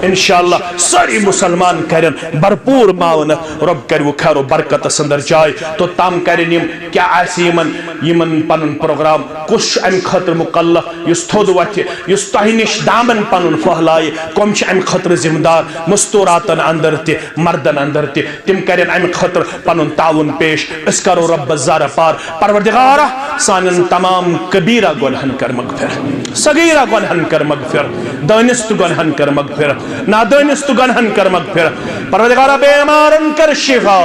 इंशाअल्लाह सारी मुसलमान करें भरपूर मावनत रब करू खारो बरकत अंदर जाय तो तम करें क्या यमन पन प्रोग्राम कुछ अम खतर मुकल्लफ युस थोद वथ युस तह निश दामन पन फहलाय कम अम खतर जिम्मेदार मस्तूरातन अंदर ते मर्दन अंदर ते तिम करें अम खतर पन ताउन पेश अस करो रब ज़ारा पार परवरदिगारा सानन तमाम कबीरा गुनहन कर मगफिरत सगीरा गुनहन कर मगफिरत दानिस्त गुनहन कर मगफिरत नादानिस्त गुनहन कर मगफिरत परवरदिगारा बेमारन कर शिफा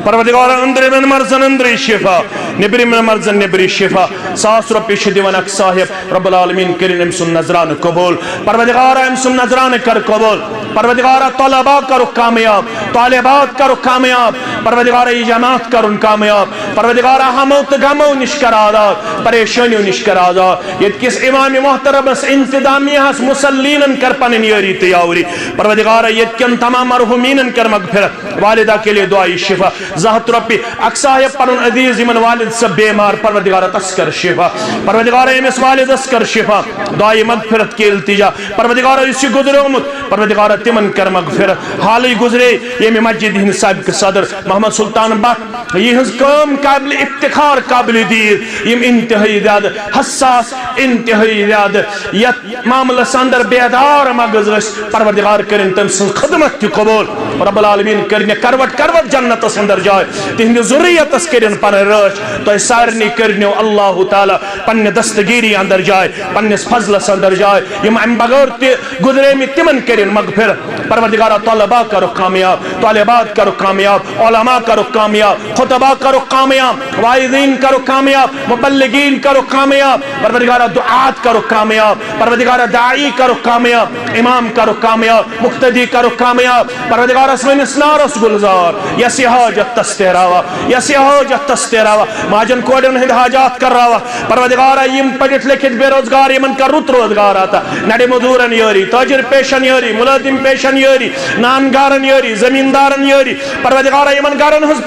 परवरदिगारा अंदर में मर्जन अंदर शिफा निबरी में मर्जन निबरी शिफा 100 रुपये दिवन अक साहिब रब्बुल आलमीन करीन सुन नजरान कबूल परवरदिगारा सुन नजरान कर कबूल परवरदिगारा तलबा करो कामयाब तालिबात करो कामयाब परवरदिगारा ये जमात करो कामयाब परवरदिगारा हमो तो गमो निष्कर आजाद परेशानियों निष्कर आजाद ये किस इमाम मोहतरम इंतजामिया मुसल्लीन कर पन यारी तयावरी परवरदिगारा ये कन तमाम मरहुमीन कर मगफिरत वालिदा के लिए दुआई शिफा ज़हत रब्बी अक्साय पन अजीज इमन वालिद सब बेमार परवरदिगारा तस्कर शिफा परवरदिगारा इमस वालिद तस्कर शिफा दुआई मगफिरत के इल्तिजा परवरदिगारा इसी गुजरोमुत परवरदिगारा तिमन कर मगफिरत हाल ही गुजरे ये मस्जिद हिंद साहिब के सदर मोहम्मद सुल्तान बट यह काम काबिल इफ्तिखार काबिल दीर यम इंतहाई ज़्यादा हसास इंतहाई ज़्यादा यत मामला अंदर बेदार मगज परवरदिगार करें तम खदमत की कबूल रब्बुल आलमीन करने करवट करवट जन्नत अंदर जाए तिहंद ज़ुर्रियत करें पन रच तो सारनी करनो अल्लाह ताला पन्ने दस्तगीरी अंदर जाए पन्ने फजलस अंदर जाए यम अम बगैर ते गुजरे में तिमन करें मगफिरत परवरदिगारा तलबा करो कामयाब तालिबात करो कामयाब उलमा करो कामयाब खुतबा करो कामयाब वाइज़ीन करो कामयाब मुबल्लिगीन करो कामयाब परवरदिगारा दुआत करो कामयाब परवरदिगारा दाई करो कामयाब इमाम करो कामयाब मुक्तदी करो कामयाब परवरदिगारा सनिस नारस गुलजार यसी हाजत तस्तेरावा यसी हाजत तस्तेरावा माजन कोडन हिंद हाजात कर रहा परवरदिगारा यम पढ़ित लिखित बेरोजगार यमन का रुत रोजगार आता नडे मजूरन योरी ताजिर पेशन योरी मुलाजिम पेशन योरी नानगारन योरी जमींदारन योरी परवरदिगारा यमन गारन हज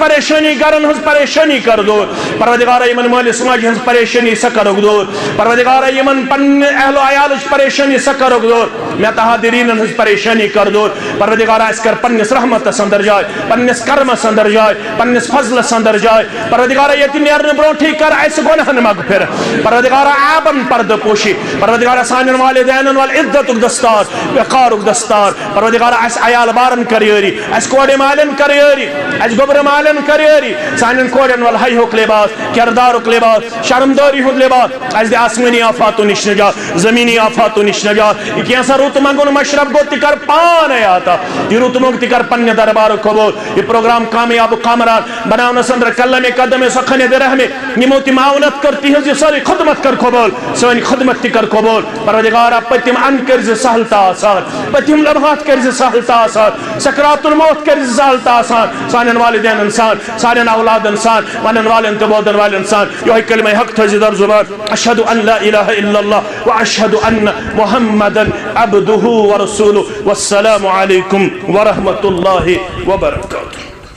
परेशानी कर दो परवरदिगारा यमन माल समाज हज परेशानी सकर दो परवरदिगारा यमन पन अहलो अयाल परेशानी सकर दो मैं तहादिरीन हज परेशानी कर दो परवरदिगारा इसकर पन्निस रहमत अंदर जाए पन्निस कर्म अंदर जाए पन्निस फजल अंदर जाए परवरदिगारा यति नेरन ब्रोठी कर ऐसे गुनहन मगफिर परवरदिगारा आबन पर्द पोशी परवरदिगारा सानन वालिदैन वाल इज्जतुक दस्तार वक़ारुक दस्तार परवरदिगारा ऐस अयाल बारन करियरी ऐस कोडे मालन करियरी ऐस गोबर मालन करियरी सानन कोडन वाल हाय होक लिबास किरदारुक लिबास शर्मदारी हो लिबास ऐस दे आसमानी आफातु निश नजात जमीनी आफातु निश नजात कैसा रुत मंगुन मशरब गो तिकर पान आता ये रुत मंग तिकर पन्ने दरबार कबूल ये प्रोग्राम कामयाब कामरान बनावना संदर कल्लमे कदमे सखने दे रहमे निमोति मावनत करती है सारी खिदमत कर कबूल सारी खिदमत कर कबूल परवरदिगारा पतिम अन कर सहलता आसान पतिम लम्हात कर सहलता आसान सकरातुल मौत कर सहलता आसान सानन वालिदैन इंसान सानन औलाद इंसान वनन वालिन तबोदन वाल इंसान यो कलमे हक तजदर जुबान अशहदु अन ला इलाहा इल्लल्लाह व अशहदु अन्न मुहम्मदन अब्दुहु व रसूलुहु वस्सलामु अलैकुम व रहमतुल्लाहि व बरकातुहू।